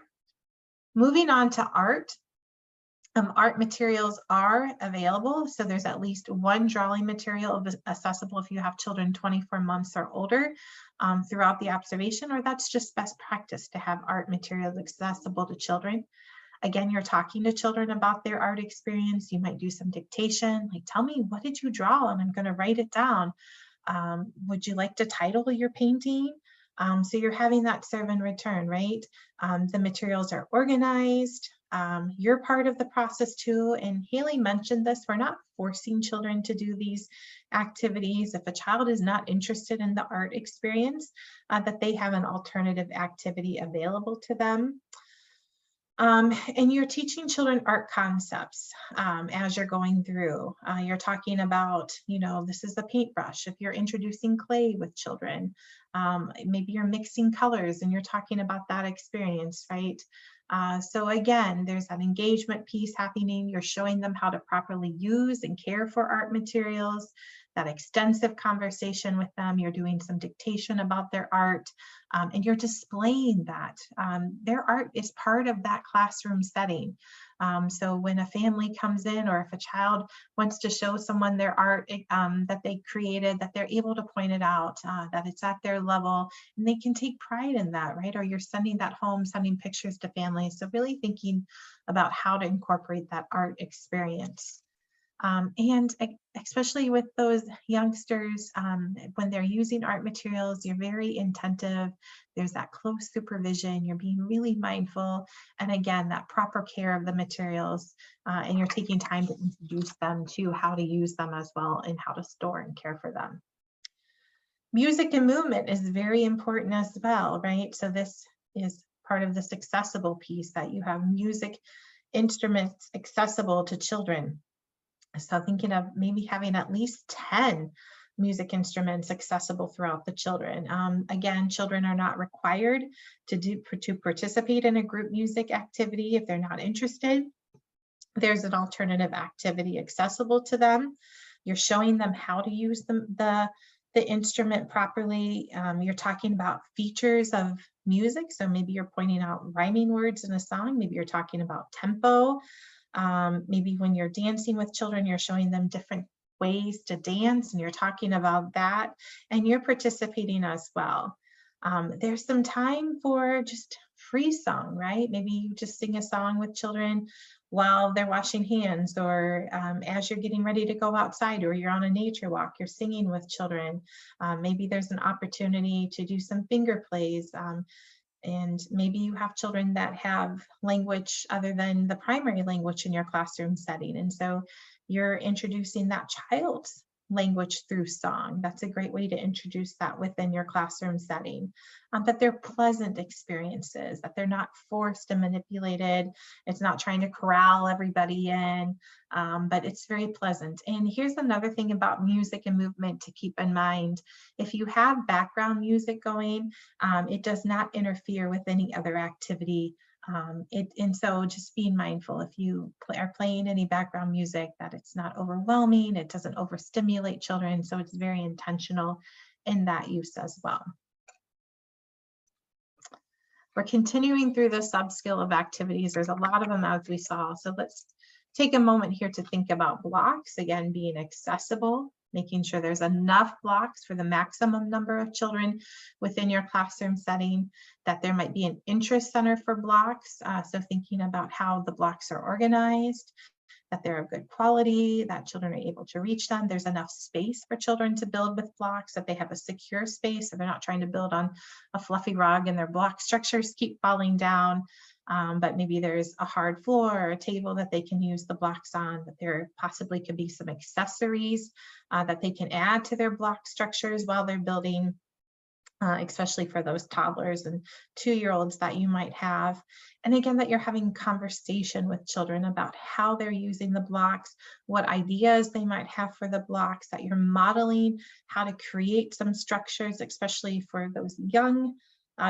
Moving on to art. Art materials are available, so there's at least one drawing material accessible if you have children 24 months or older throughout the observation, or that's just best practice to have art materials accessible to children. Again, you're talking to children about their art experience. You might do some dictation, like, tell me, what did you draw? And I'm going to write it down. Would you like to title your painting? So you're having that serve and return, right? The materials are organized. You're part of the process too. And Haley mentioned this, we're not forcing children to do these activities. If a child is not interested in the art experience, that they have an alternative activity available to them. And you're teaching children art concepts as you're going through. You're talking about, this is the paintbrush. If you're introducing clay with children, maybe you're mixing colors and you're talking about that experience, right? So again, there's that engagement piece happening. You're showing them how to properly use and care for art materials, that extensive conversation with them. You're doing some dictation about their art, and you're displaying that. Their art is part of that classroom setting. So when a family comes in, or if a child wants to show someone their art that they created, that they're able to point it out, that it's at their level, and they can take pride in that, right? Or you're sending that home, sending pictures to families. So really thinking about how to incorporate that art experience. And especially with those youngsters, when they're using art materials, you're very attentive. There's that close supervision. You're being really mindful. And again, that proper care of the materials, and you're taking time to introduce them to how to use them as well and how to store and care for them. Music and movement is very important as well, right? So this is part of this accessible piece, that you have music instruments accessible to children. So thinking of maybe having at least 10 music instruments accessible throughout the children. Again, children are not required to participate in a group music activity if they're not interested. There's an alternative activity accessible to them. You're showing them how to use the instrument properly. You're talking about features of music. So maybe you're pointing out rhyming words in a song. Maybe you're talking about tempo. Maybe when you're dancing with children, you're showing them different ways to dance, and you're talking about that, and you're participating as well. There's some time for just free song, right? Maybe you just sing a song with children while they're washing hands, or as you're getting ready to go outside, or you're on a nature walk, you're singing with children. Maybe there's an opportunity to do some finger plays. And maybe you have children that have language other than the primary language in your classroom setting. And so you're introducing that child's language through song. That's a great way to introduce that within your classroom setting. That they're pleasant experiences, that they're not forced and manipulated. It's not trying to corral everybody in, but it's very pleasant. And here's another thing about music and movement to keep in mind. If you have background music going, it does not interfere with any other activity. And so just being mindful, if you are playing any background music, that it's not overwhelming, it doesn't overstimulate children. So it's very intentional in that use as well. We're continuing through the sub-skill of activities. There's a lot of them, as we saw. So let's take a moment here to think about blocks, again, being accessible, making sure there's enough blocks for the maximum number of children within your classroom setting, that there might be an interest center for blocks. So thinking about how the blocks are organized, that they're of good quality, that children are able to reach them. There's enough space for children to build with blocks, that they have a secure space, so they're not trying to build on a fluffy rug and their block structures keep falling down. But maybe there's a hard floor or a table that they can use the blocks on, that there possibly could be some accessories that they can add to their block structures while they're building, especially for those toddlers and 2-year-olds that you might have. And again, that you're having conversation with children about how they're using the blocks, what ideas they might have for the blocks, that you're modeling how to create some structures, especially for those young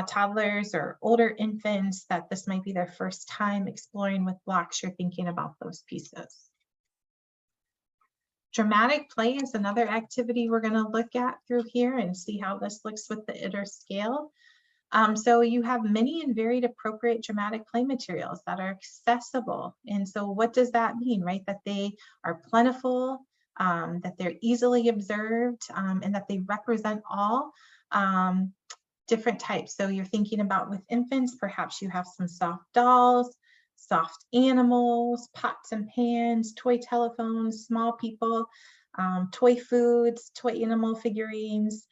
toddlers or older infants, that this might be their first time exploring with blocks. You're thinking about those pieces. Dramatic play is another activity we're going to look at through here and see how this looks with the ITERS scale. So you have many and varied appropriate dramatic play materials that are accessible. And so what does that mean, right? That they are plentiful, that they're easily observed, and that they represent all different types. So you're thinking about with infants, perhaps you have some soft dolls, soft animals, pots and pans, toy telephones, small people, toy foods, toy animal figurines,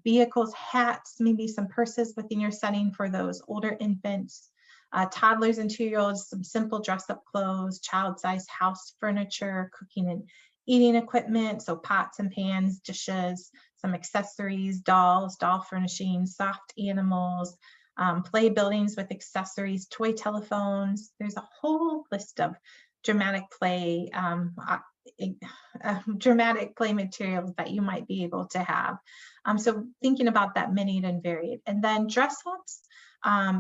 vehicles, hats, maybe some purses within your setting for those older infants, toddlers and 2-year-olds, some simple dress-up clothes, child-sized house furniture, cooking and eating equipment, so pots and pans, dishes, some accessories, dolls, doll furnishings, soft animals, play buildings with accessories, toy telephones. There's a whole list of dramatic play dramatic play materials that you might be able to have. So thinking about that many and varied. And then dress ups,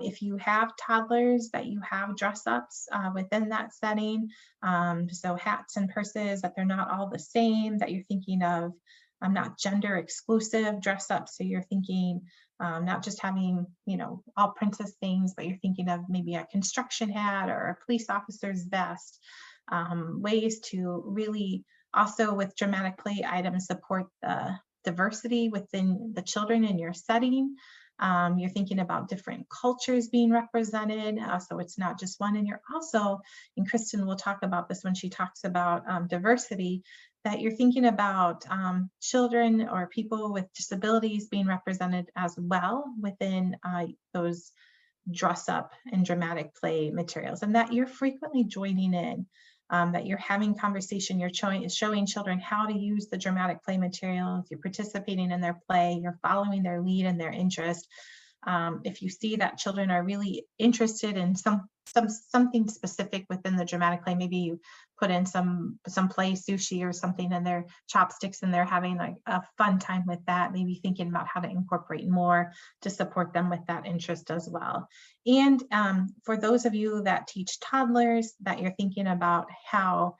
if you have toddlers that you have dress ups within that setting, so hats and purses, that they're not all the same, that you're thinking of not gender exclusive dress ups. So you're thinking not just having, you know, all princess things, but you're thinking of maybe a construction hat or a police officer's vest. Ways to really also with dramatic play items support the diversity within the children in your setting. You're thinking about different cultures being represented, so it's not just one. And you're also, and Kristen will talk about this when she talks about diversity, that you're thinking about children or people with disabilities being represented as well within those dress up and dramatic play materials, and that you're frequently joining in, that you're having conversation, you're showing children how to use the dramatic play materials, you're participating in their play, you're following their lead and their interest. If you see that children are really interested in something specific within the dramatic play, maybe you put in some play sushi or something in their chopsticks and they're having like a fun time with that, maybe thinking about how to incorporate more to support them with that interest as well. And for those of you that teach toddlers, that you're thinking about how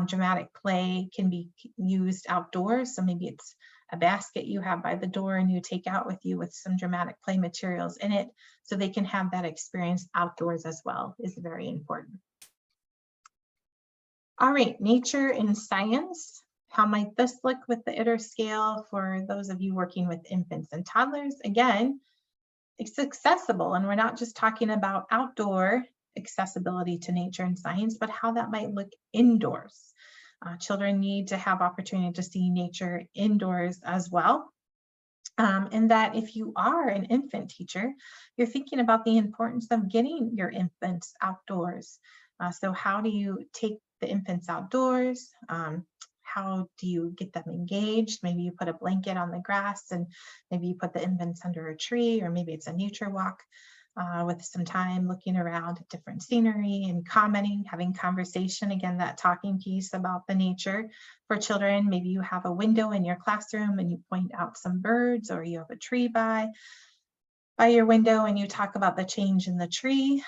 dramatic play can be used outdoors. So maybe it's a basket you have by the door and you take out with you with some dramatic play materials in it, so they can have that experience outdoors as well, is very important. All right, nature and science. How might this look with the ITERS scale for those of you working with infants and toddlers? Again, it's accessible, and we're not just talking about outdoor accessibility to nature and science, but how that might look indoors. Children need to have opportunity to see nature indoors as well. And that if you are an infant teacher, you're thinking about the importance of getting your infants outdoors. So how do you take the infants outdoors? How do you get them engaged? Maybe you put a blanket on the grass and maybe you put the infants under a tree, or maybe it's a nature walk with some time looking around at different scenery and commenting, having conversation. Again, that talking piece about the nature for children. Maybe you have a window in your classroom and you point out some birds, or you have a tree by your window and you talk about the change in the tree.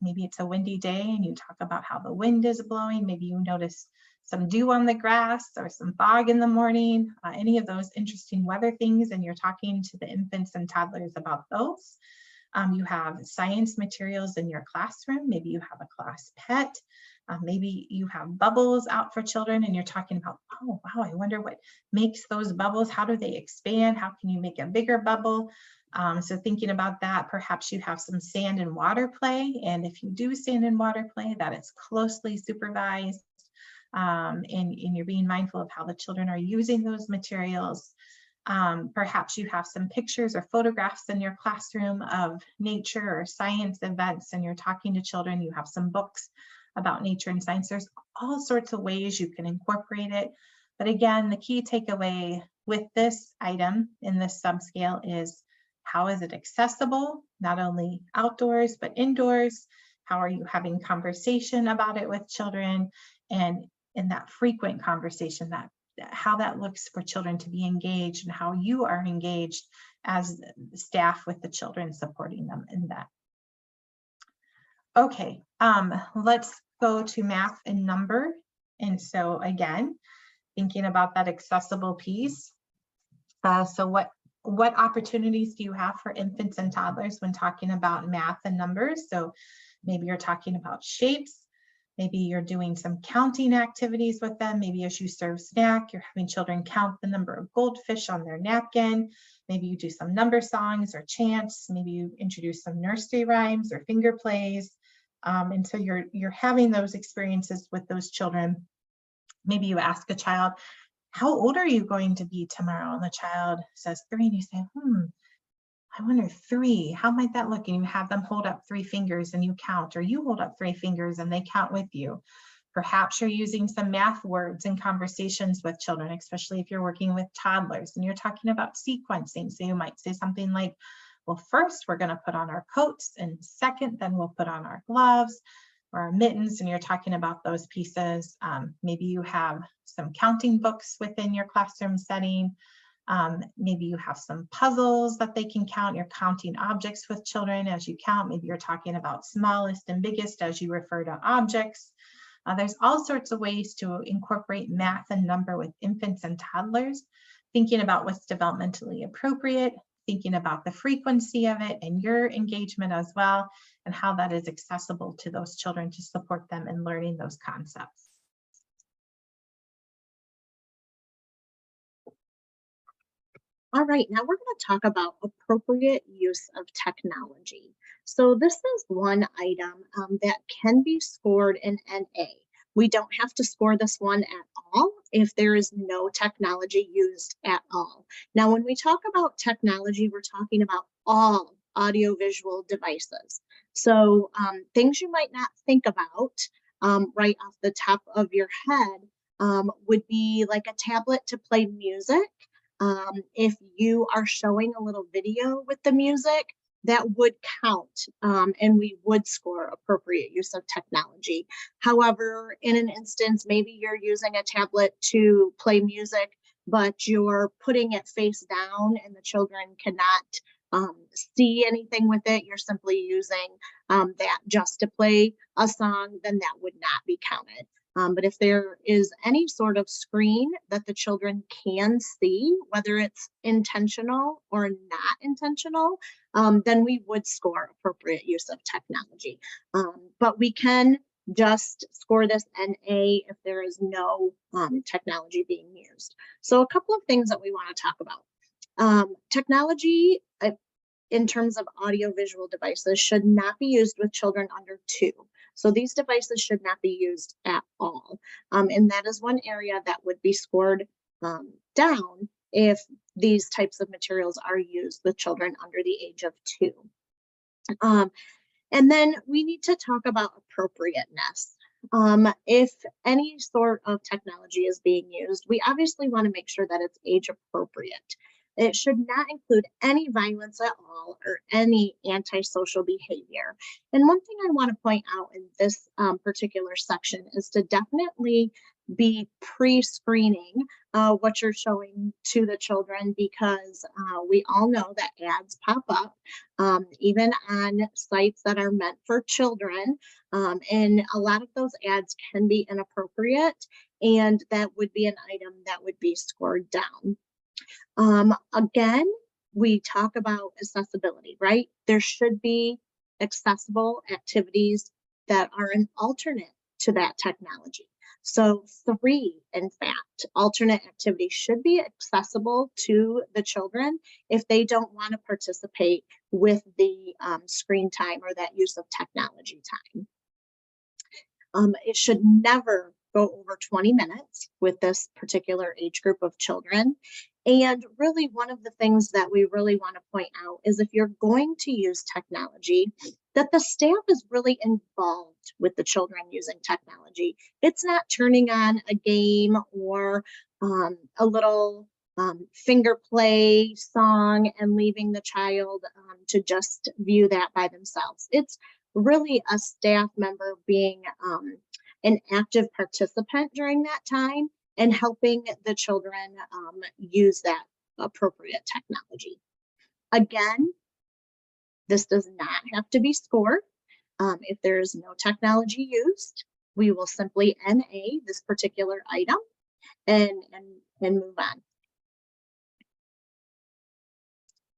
Maybe it's a windy day and you talk about how the wind is blowing. Maybe you notice some dew on the grass or some fog in the morning, any of those interesting weather things, and you're talking to the infants and toddlers about those. You have science materials in your classroom. Maybe you have a class pet. Maybe you have bubbles out for children and you're talking about, oh, wow, I wonder what makes those bubbles. How do they expand? How can you make a bigger bubble? So thinking about that, perhaps you have some sand and water play. And if you do sand and water play, that it's closely supervised, and you're being mindful of how the children are using those materials. Perhaps you have some pictures or photographs in your classroom of nature or science events, and you're talking to children. You have some books about nature and science. There's all sorts of ways you can incorporate it. But again, the key takeaway with this item in this subscale is, how is it accessible, not only outdoors, but indoors? How are you having conversation about it with children? And in that frequent conversation, that how that looks for children to be engaged and how you are engaged as staff with the children, supporting them in that. Okay, let's go to math and number. And so again, thinking about that accessible piece. So what what opportunities do you have for infants and toddlers when talking about math and numbers? So maybe you're talking about shapes. Maybe you're doing some counting activities with them. Maybe as you serve snack, you're having children count the number of goldfish on their napkin. Maybe you do some number songs or chants. Maybe you introduce some nursery rhymes or finger plays. And so you're having those experiences with those children. Maybe you ask a child, how old are you going to be tomorrow? And the child says 3, and you say, I wonder 3, how might that look? And you have them hold up 3 fingers and you count, or you hold up 3 fingers and they count with you. Perhaps you're using some math words in conversations with children, especially if you're working with toddlers and you're talking about sequencing. So you might say something like, well, first we're going to put on our coats, and second, then we'll put on our gloves or our mittens, and you're talking about those pieces. Maybe you have some counting books within your classroom setting. Maybe you have some puzzles that they can count. You're counting objects with children as you count. Maybe you're talking about smallest and biggest as you refer to objects. There's all sorts of ways to incorporate math and number with infants and toddlers, thinking about what's developmentally appropriate, thinking about the frequency of it and your engagement as well, and how that is accessible to those children to support them in learning those concepts. All right, now we're going to talk about appropriate use of technology. So this is one item that can be scored in NA. We don't have to score this one at all if there is no technology used at all. Now, when we talk about technology, we're talking about all audiovisual devices. So things you might not think about right off the top of your head would be like a tablet to play music. If you are showing a little video with the music, that would count, and we would score appropriate use of technology. However, in an instance, maybe you're using a tablet to play music, but you're putting it face down and the children cannot see anything with it. You're simply using that just to play a song, then that would not be counted. But if there is any sort of screen that the children can see, whether it's intentional or not intentional, then we would score appropriate use of technology. But we can just score this NA if there is no technology being used. So a couple of things that we want to talk about. Technology in terms of audiovisual devices should not be used with children under 2. So these devices should not be used at all. And that is one area that would be scored down if these types of materials are used with children under the age of 2. And then we need to talk about appropriateness. If any sort of technology is being used, we obviously want to make sure that it's age appropriate. It should not include any violence at all or any antisocial behavior. And one thing I want to point out in this particular section is to definitely be pre-screening what you're showing to the children, because we all know that ads pop up even on sites that are meant for children, and a lot of those ads can be inappropriate, and that would be an item that would be scored down. Again, we talk about accessibility, right? There should be accessible activities that are an alternate to that technology. So 3, in fact, alternate activities should be accessible to the children if they don't want to participate with the screen time or that use of technology time. It should never go over 20 minutes with this particular age group of children. And really, one of the things that we really want to point out is if you're going to use technology, that the staff is really involved with the children using technology. It's not turning on a game or a little finger play song and leaving the child to just view that by themselves. It's really a staff member being an active participant during that time and helping the children use that appropriate technology. Again, this does not have to be scored. If there is no technology used, we will simply NA this particular item and move on.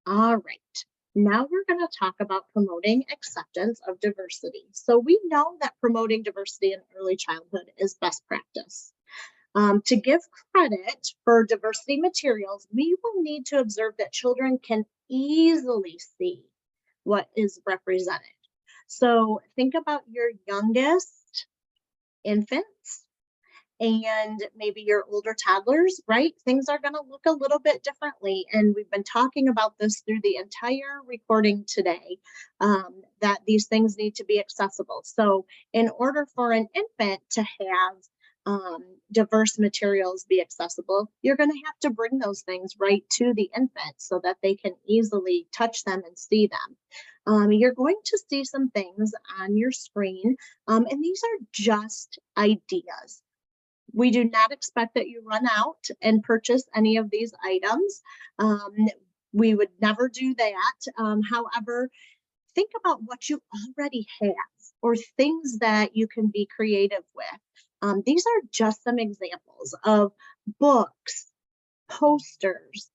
All right. Now we're going to talk about promoting acceptance of diversity. So we know that promoting diversity in early childhood is best practice. To give credit for diversity materials, we will need to observe that children can easily see what is represented. So think about your youngest infants and maybe your older toddlers, right? Things are going to look a little bit differently. And we've been talking about this through the entire recording today, that these things need to be accessible. So in order for an infant to have diverse materials be accessible, you're going to have to bring those things right to the infant so that they can easily touch them and see them. You're going to see some things on your screen, and these are just ideas. We do not expect that you run out and purchase any of these items. We would never do that. However, think about what you already have or things that you can be creative with. These are just some examples of books, posters,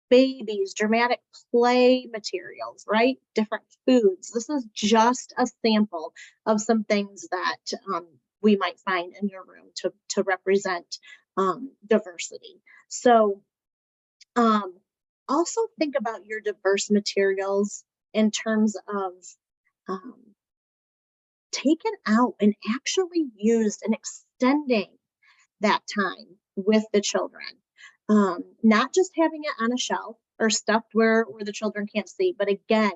babies, dramatic play materials, right? Different foods. This is just a sample of some things that we might find in your room to represent diversity. So also think about your diverse materials in terms of taken out and actually used and extending that time with the children. Not just having it on a shelf or stuffed where the children can't see, but again,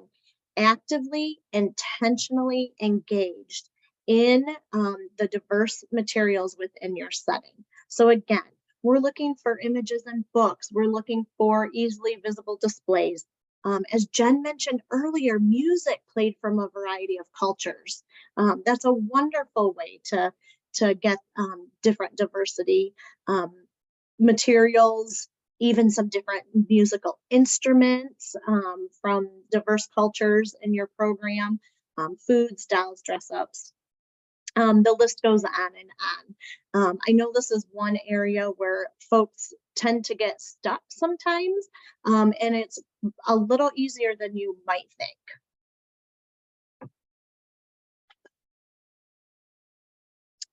actively, intentionally engaged in the diverse materials within your setting. So again, we're looking for images and books. We're looking for easily visible displays. As Jen mentioned earlier, music played from a variety of cultures. That's a wonderful way to get different diversity materials, even some different musical instruments from diverse cultures in your program, foods, dolls, dress ups. The list goes on and on. I know this is one area where folks tend to get stuck sometimes, and it's a little easier than you might think.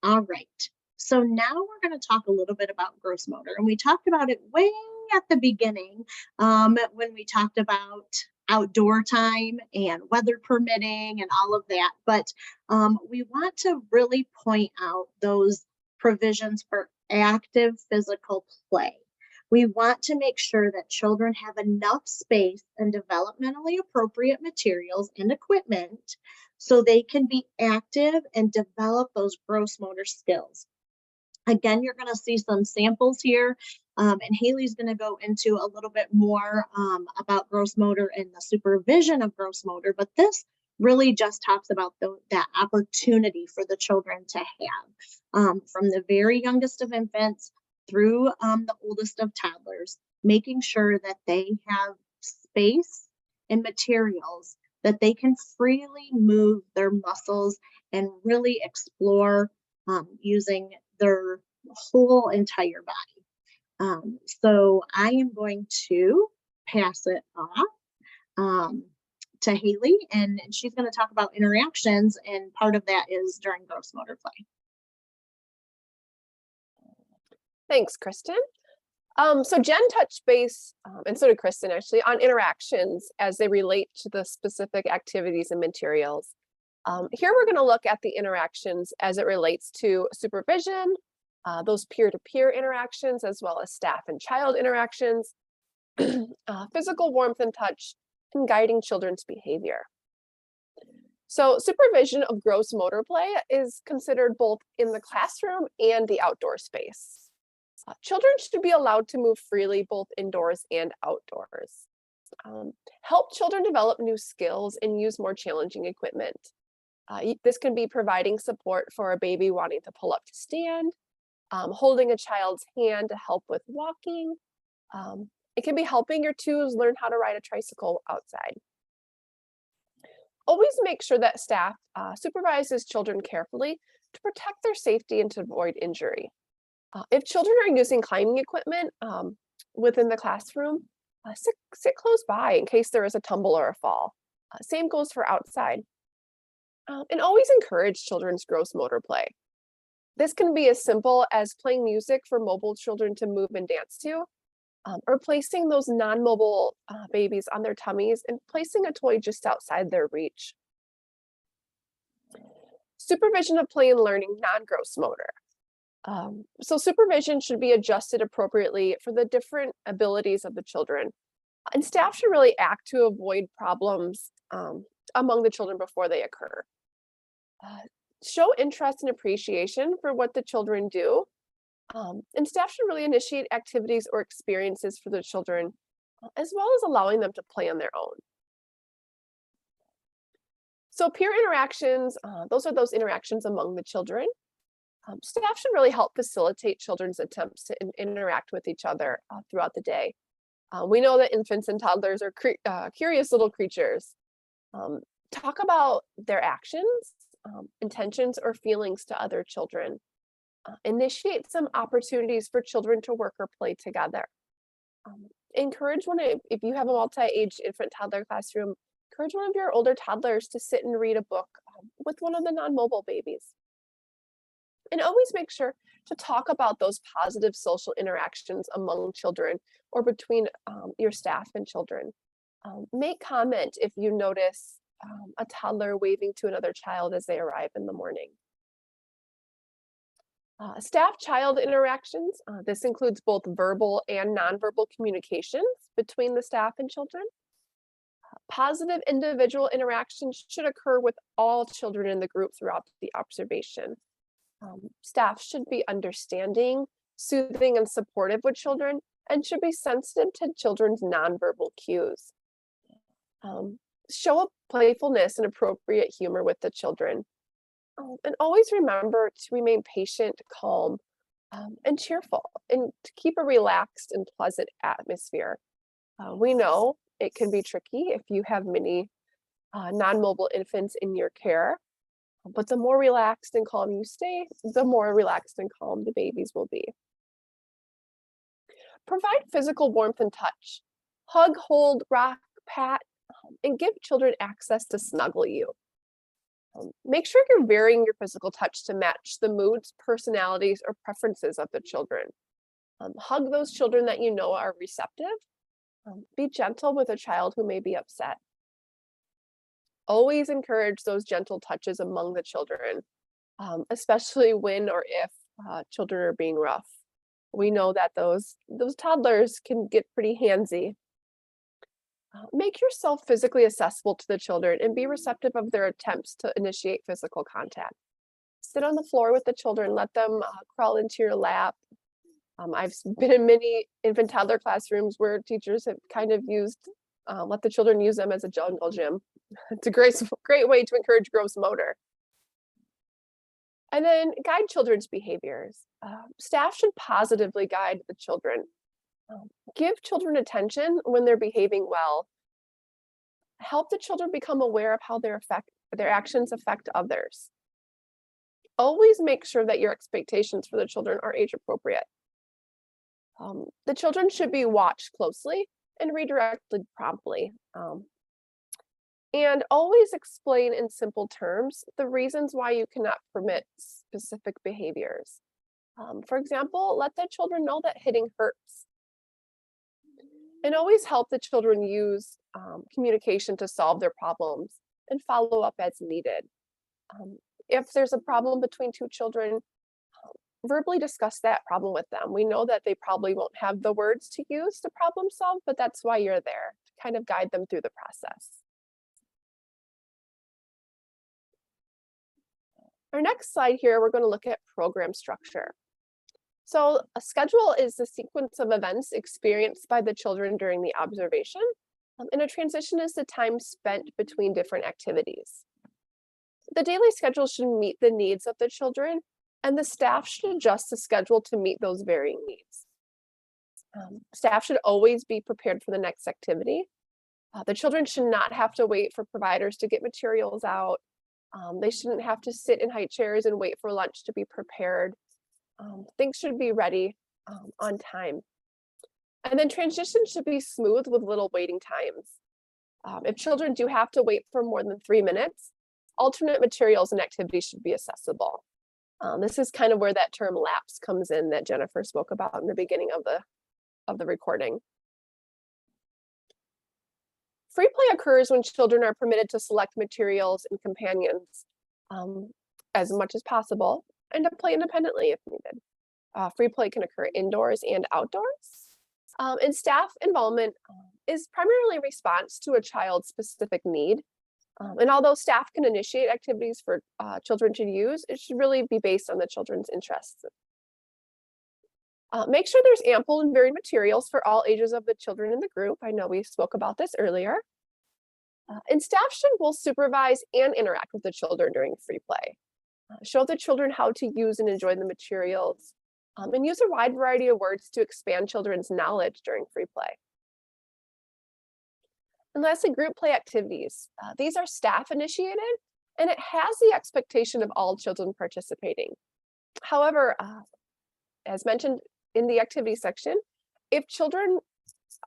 All right. So now we're going to talk a little bit about gross motor, and we talked about it way at the beginning when we talked about outdoor time and weather permitting and all of that. But we want to really point out those provisions for active physical play. We want to make sure that children have enough space and developmentally appropriate materials and equipment so they can be active and develop those gross motor skills. Again, you're going to see some samples here, and Haley's going to go into a little bit more about gross motor and the supervision of gross motor, but this really just talks about that opportunity for the children to have from the very youngest of infants through the oldest of toddlers, making sure that they have space and materials that they can freely move their muscles and really explore using their whole entire body. So I am going to pass it off to Haley, and she's going to talk about interactions, and part of that is during gross motor play. Thanks, Kristen. So Jen touched base, and so did Kristen actually, on interactions as they relate to the specific activities and materials. Here we're going to look at the interactions as it relates to supervision, those peer-to-peer interactions, as well as staff and child interactions, physical warmth and touch, and guiding children's behavior. So supervision of gross motor play is considered both in the classroom and the outdoor space. Children should be allowed to move freely both indoors and outdoors. Help children develop new skills and use more challenging equipment. This can be providing support for a baby wanting to pull up to stand, holding a child's hand to help with walking. It can be helping your twos learn how to ride a tricycle outside. Always make sure that staff supervises children carefully to protect their safety and to avoid injury. If children are using climbing equipment within the classroom, Sit close by in case there is a tumble or a fall. Same goes for outside. And always encourage children's gross motor play. This can be as simple as playing music for mobile children to move and dance to, or placing those non-mobile babies on their tummies and placing a toy just outside their reach. Supervision of play and learning, non-gross motor. So supervision should be adjusted appropriately for the different abilities of the children. And staff should really act to avoid problems among the children before they occur. Show interest and appreciation for what the children do. And staff should really initiate activities or experiences for the children, as well as allowing them to play on their own. So peer interactions, those are those interactions among the children. Staff should really help facilitate children's attempts to interact with each other throughout the day. We know that infants and toddlers are curious little creatures. Talk about their actions, intentions, or feelings to other children. Initiate some opportunities for children to work or play together. Encourage if you have a multi-age infant toddler classroom, encourage one of your older toddlers to sit and read a book with one of the non-mobile babies. And always make sure to talk about those positive social interactions among children or between your staff and children. Make comment if you notice a toddler waving to another child as they arrive in the morning. Staff-child interactions. This includes both verbal and nonverbal communications between the staff and children. Positive individual interactions should occur with all children in the group throughout the observation. Staff should be understanding, soothing, and supportive with children, and should be sensitive to children's nonverbal cues. Show playfulness and appropriate humor with the children. And always remember to remain patient, calm, and cheerful, and to keep a relaxed and pleasant atmosphere. We know it can be tricky if you have many non-mobile infants in your care, but the more relaxed and calm you stay, the more relaxed and calm the babies will be. Provide physical warmth and touch. Hug, hold, rock, pat, and give children access to snuggle you. Make sure you're varying your physical touch to match the moods, personalities, or preferences of the children. Hug those children that you know are receptive. Be gentle with a child who may be upset. Always encourage those gentle touches among the children, especially when or if children are being rough. We know that those toddlers can get pretty handsy. Make yourself physically accessible to the children and be receptive of their attempts to initiate physical contact. Sit on the floor with the children, let them crawl into your lap. I've been in many infant toddler classrooms where teachers have kind of let the children use them as a jungle gym. It's a great way to encourage gross motor. And then guide children's behaviors. Staff should positively guide the children. Give children attention when they're behaving well. Help the children become aware of how their actions affect others. Always make sure that your expectations for the children are age appropriate. The children should be watched closely and redirected promptly. And always explain in simple terms the reasons why you cannot permit specific behaviors. For example, let the children know that hitting hurts. And always help the children use communication to solve their problems and follow up as needed. If there's a problem between two children, verbally discuss that problem with them. We know that they probably won't have the words to use to problem solve, but that's why you're there, to kind of guide them through the process. Our next slide here, we're going to look at program structure. So a schedule is the sequence of events experienced by the children during the observation, and a transition is the time spent between different activities. The daily schedule should meet the needs of the children, and the staff should adjust the schedule to meet those varying needs. Staff should always be prepared for the next activity. The children should not have to wait for providers to get materials out. They shouldn't have to sit in high chairs and wait for lunch to be prepared. Things should be ready on time. And then transition should be smooth with little waiting times. If children do have to wait for more than 3 minutes, alternate materials and activities should be accessible. This is kind of where that term lapse comes in that Jennifer spoke about in the beginning of the recording. Free play occurs when children are permitted to select materials and companions as much as possible and to play independently if needed. Free play can occur indoors and outdoors. And staff involvement is primarily a response to a child's specific need. And although staff can initiate activities for children to use, it should really be based on the children's interests. Make sure there's ample and varied materials for all ages of the children in the group. I know we spoke about this earlier. And staff should both supervise and interact with the children during free play. Show the children how to use and enjoy the materials, and use a wide variety of words to expand children's knowledge during free play. And lastly, group play activities. These are staff initiated, and it has the expectation of all children participating. However, as mentioned in the activity section, if children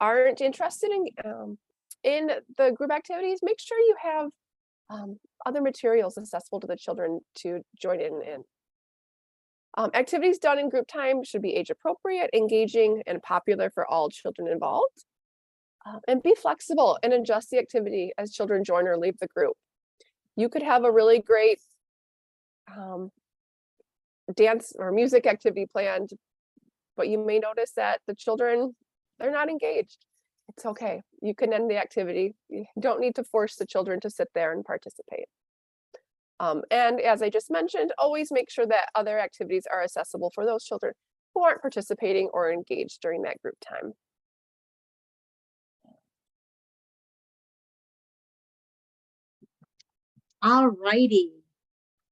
aren't interested in the group activities, make sure you have other materials accessible to the children to join in. Activities done in group time should be age appropriate, engaging, and popular for all children involved. And be flexible and adjust the activity as children join or leave the group. You could have a really great dance or music activity planned, but you may notice that the children, they're not engaged. It's okay. You can end the activity. You don't need to force the children to sit there and participate. And as I just mentioned, always make sure that other activities are accessible for those children who aren't participating or engaged during that group time. All righty.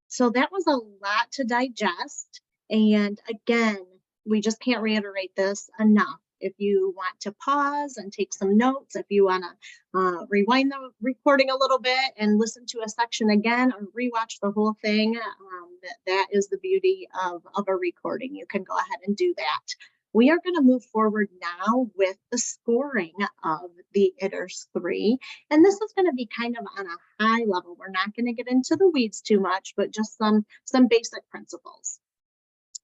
So that was a lot to digest. And again, we just can't reiterate this enough. If you want to pause and take some notes, if you want to rewind the recording a little bit and listen to a section again or rewatch the whole thing, that is the beauty of a recording. You can go ahead and do that. We are going to move forward now with the scoring of the ITERS-3. And this is going to be kind of on a high level. We're not going to get into the weeds too much, but just some basic principles.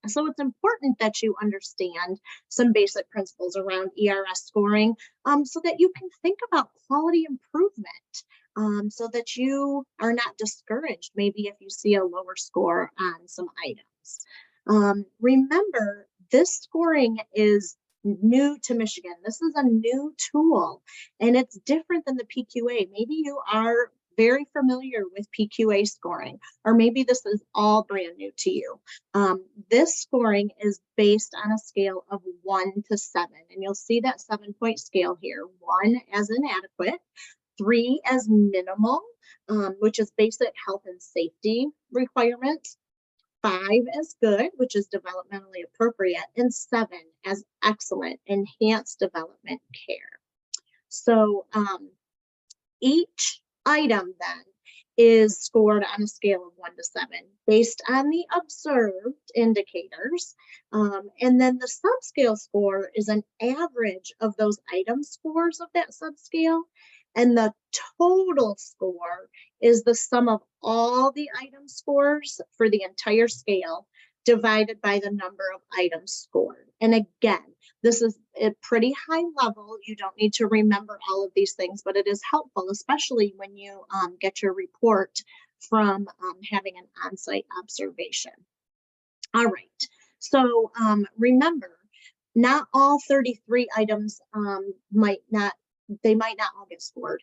So it's important that you understand some basic principles around ERS scoring so that you can think about quality improvement, so that you are not discouraged maybe if you see a lower score on some items. Remember, this scoring is new to Michigan. This is a new tool and it's different than the PQA. Maybe you are very familiar with PQA scoring, or maybe this is all brand new to you. This scoring is based on a scale of 1 to 7, and you'll see that 7-point scale here. 1 as inadequate, 3 as minimal, which is basic health and safety requirements, 5 as good, which is developmentally appropriate, and 7 as excellent, enhanced development care. So each item then is scored on a scale of 1 to 7 based on the observed indicators. And then the subscale score is an average of those item scores of that subscale. And the total score is the sum of all the item scores for the entire scale divided by the number of items scored. And again, this is a pretty high level. You don't need to remember all of these things, but it is helpful, especially when you get your report from having an on-site observation. All right, so remember, not all 33 items might not all get scored.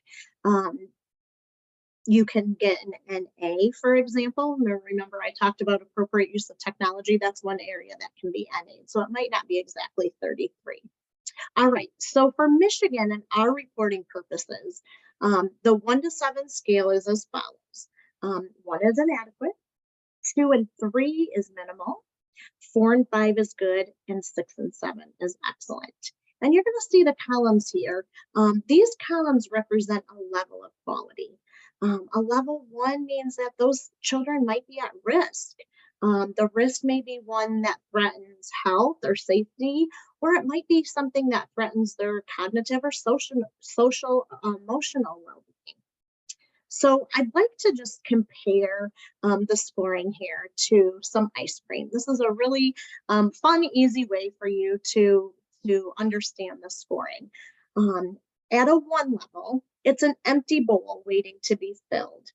You can get an A, for example. Remember, I talked about appropriate use of technology. That's one area that can be NA. So it might not be exactly 33. All right, so for Michigan and our reporting purposes, the 1 to 7 scale is as follows. 1 is inadequate, 2 and 3 is minimal, 4 and 5 is good, and 6 and 7 is excellent. And you're going to see the columns here. These columns represent a level of quality. A level 1 means that those children might be at risk. The risk may be one that threatens health or safety, or it might be something that threatens their cognitive or emotional well-being. So I'd like to just compare the scoring here to some ice cream. This is a really fun, easy way for you to understand the scoring. At a 1 level, it's an empty bowl waiting to be filled.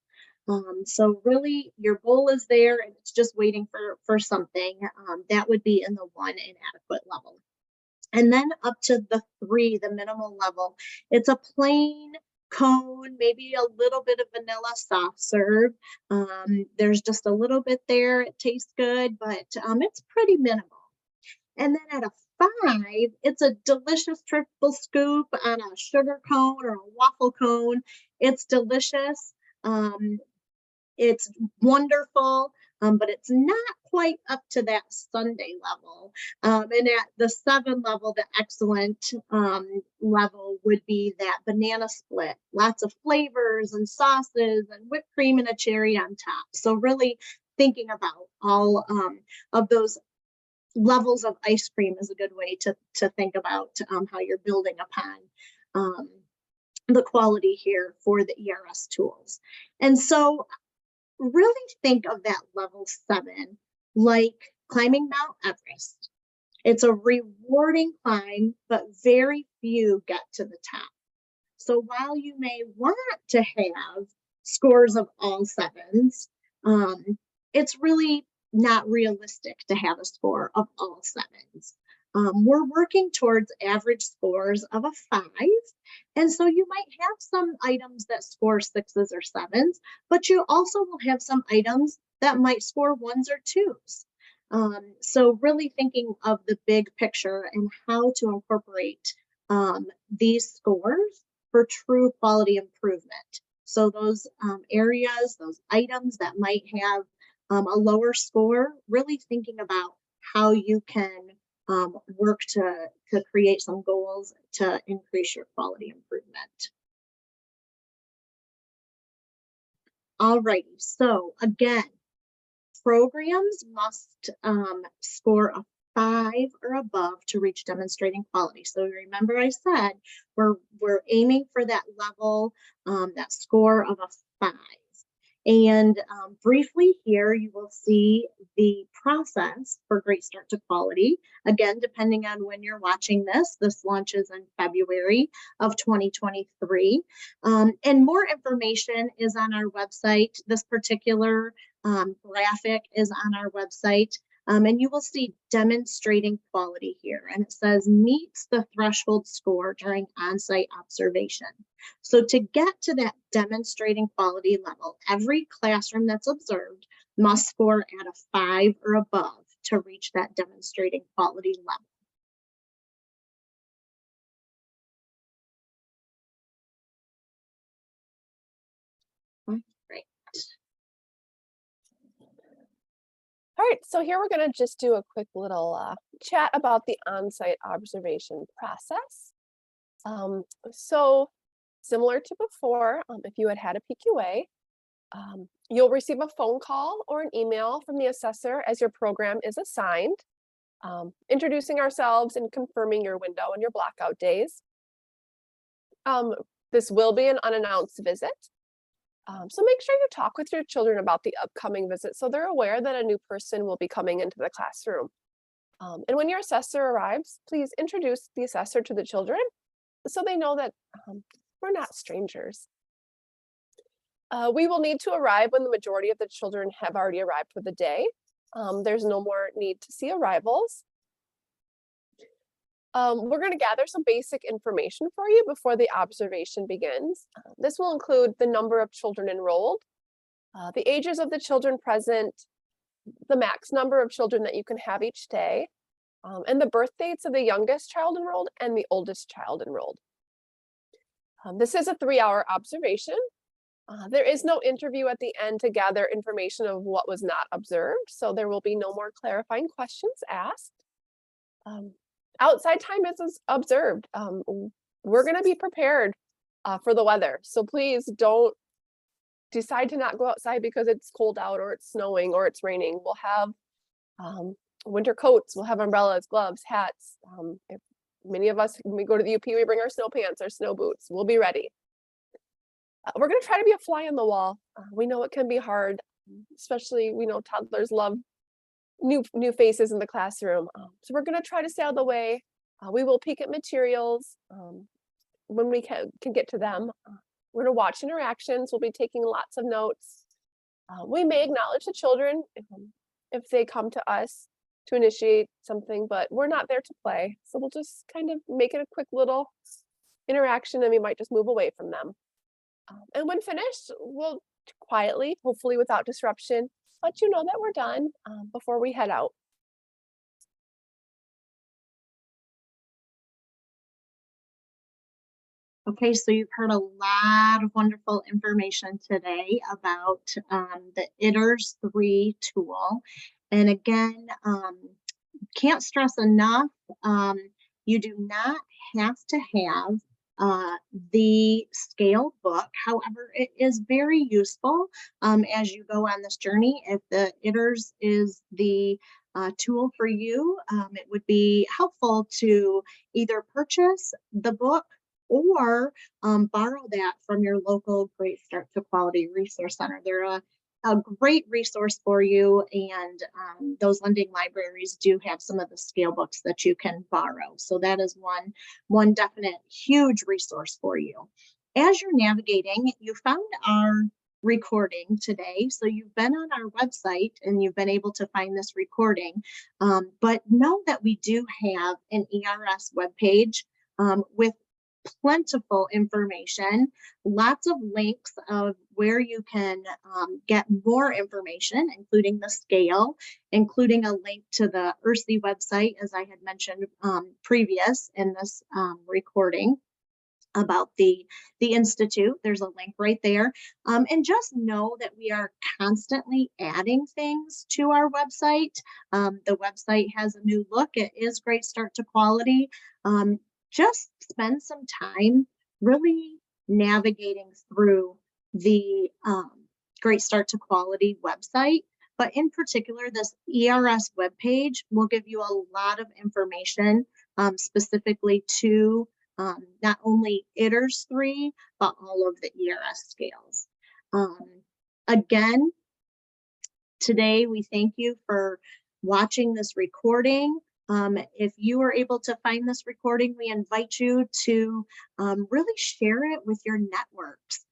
So really your bowl is there and it's just waiting for something. That would be in the 1 inadequate level. And then up to the 3, the minimal level, it's a plain cone, maybe a little bit of vanilla soft serve. There's just a little bit there. It tastes good, but it's pretty minimal. And then at a 5, it's a delicious triple scoop on a sugar cone or a waffle cone. It's delicious. It's wonderful, but it's not quite up to that sundae level. And at the 7 level, the excellent level would be that banana split, lots of flavors and sauces and whipped cream and a cherry on top. So really thinking about all of those levels of ice cream is a good way to think about how you're building upon the quality here for the ERS tools. And so really think of that level 7 like climbing Mount Everest. It's a rewarding climb, but very few get to the top. So while you may want to have scores of all 7s, it's really not realistic to have a score of all 7s. We're working towards average scores of a 5. And so you might have some items that score 6s or 7s, but you also will have some items that might score 1s or 2s. So really thinking of the big picture and how to incorporate these scores for true quality improvement. So those areas, those items that might have a lower score, really thinking about how you can work to create some goals to increase your quality improvement. Alrighty, so again, programs must score a 5 or above to reach demonstrating quality. So remember I said we're aiming for that level, that score of a 5. And briefly here, you will see the process for Great Start to Quality. Again, depending on when you're watching this launches in February of 2023. And more information is on our website. This particular graphic is on our website. And you will see demonstrating quality here. And it says meets the threshold score during on-site observation. So to get to that demonstrating quality level, every classroom that's observed must score at a 5 or above to reach that demonstrating quality level. Great. All right, so here we're going to just do a quick little chat about the on-site observation process. So similar to before, if you had a PQA, you'll receive a phone call or an email from the assessor as your program is assigned, introducing ourselves and confirming your window and your blockout days. This will be an unannounced visit. So make sure you talk with your children about the upcoming visit so they're aware that a new person will be coming into the classroom. And when your assessor arrives, please introduce the assessor to the children so they know that we're not strangers. We will need to arrive when the majority of the children have already arrived for the day. There's no more need to see arrivals. We're going to gather some basic information for you before the observation begins. This will include the number of children enrolled, the ages of the children present, the max number of children that you can have each day, and the birth dates of the youngest child enrolled and the oldest child enrolled. This is a 3-hour observation. There is no interview at the end to gather information of what was not observed, so there will be no more clarifying questions asked. Outside time is observed. We're going to be prepared for the weather, so please don't decide to not go outside because it's cold out or it's snowing or it's raining, we'll have winter coats, we'll have umbrellas, gloves, hats. If many of us, when we go to the UP, we bring our snow pants, our snow boots. We'll be ready. We're going to try to be a fly on the wall. We know it can be hard, especially we know toddlers love new faces in the classroom. So we're going to try to stay out of the way. We will peek at materials when we can get to them. We're going to watch interactions. We'll be taking lots of notes. We may acknowledge the children if they come to us to initiate something, but we're not there to play. So we'll just kind of make it a quick little interaction, and we might just move away from them. And when finished, we'll quietly, hopefully without disruption, let you know that we're done before we head out. Okay, so you've heard a lot of wonderful information today about the ITERS-3 tool. And again, can't stress enough, you do not have to have the scale book. However, it is very useful as you go on this journey. If the ITERS is the tool for you, it would be helpful to either purchase the book or borrow that from your local Great Start to Quality Resource Center. They're a great resource for you, and those lending libraries do have some of the scale books that you can borrow. So that is one definite huge resource for you. As you're navigating, you found our recording today. So you've been on our website and you've been able to find this recording, but know that we do have an ERS webpage with plentiful information, lots of links of where you can get more information, including the scale, including a link to the ITERS website, as I had mentioned previous in this recording about the Institute. There's a link right there. And just know that we are constantly adding things to our website. The website has a new look. It is Great Start to Quality. Just spend some time really navigating through the Great Start to Quality website. But in particular, this ERS webpage will give you a lot of information specifically to not only ITERS-3, but all of the ERS scales. Again, today we thank you for watching this recording. If you are able to find this recording, we invite you to really share it with your networks.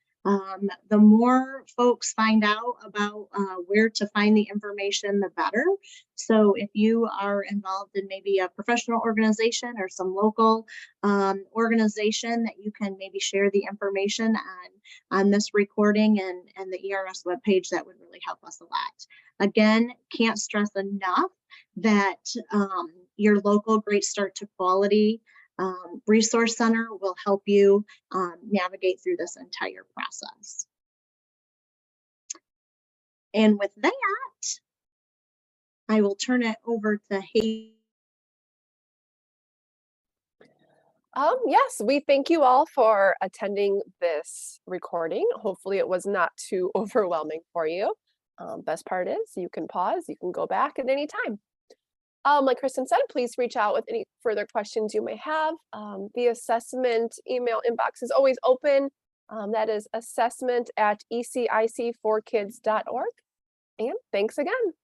The more folks find out about where to find the information, the better. So if you are involved in maybe a professional organization or some local organization that you can maybe share the information on this recording and the ERS webpage, that would really help us a lot. Again, can't stress enough that your local Great Start to Quality Resource Center will help you navigate through this entire process. And with that, I will turn it over to Haley. Yes, we thank you all for attending this recording. Hopefully it was not too overwhelming for you. Best part is you can pause, you can go back at any time. Like Kristen said, please reach out with any further questions you may have. The assessment email inbox is always open. That is assessment@ecicforkids.org. And thanks again.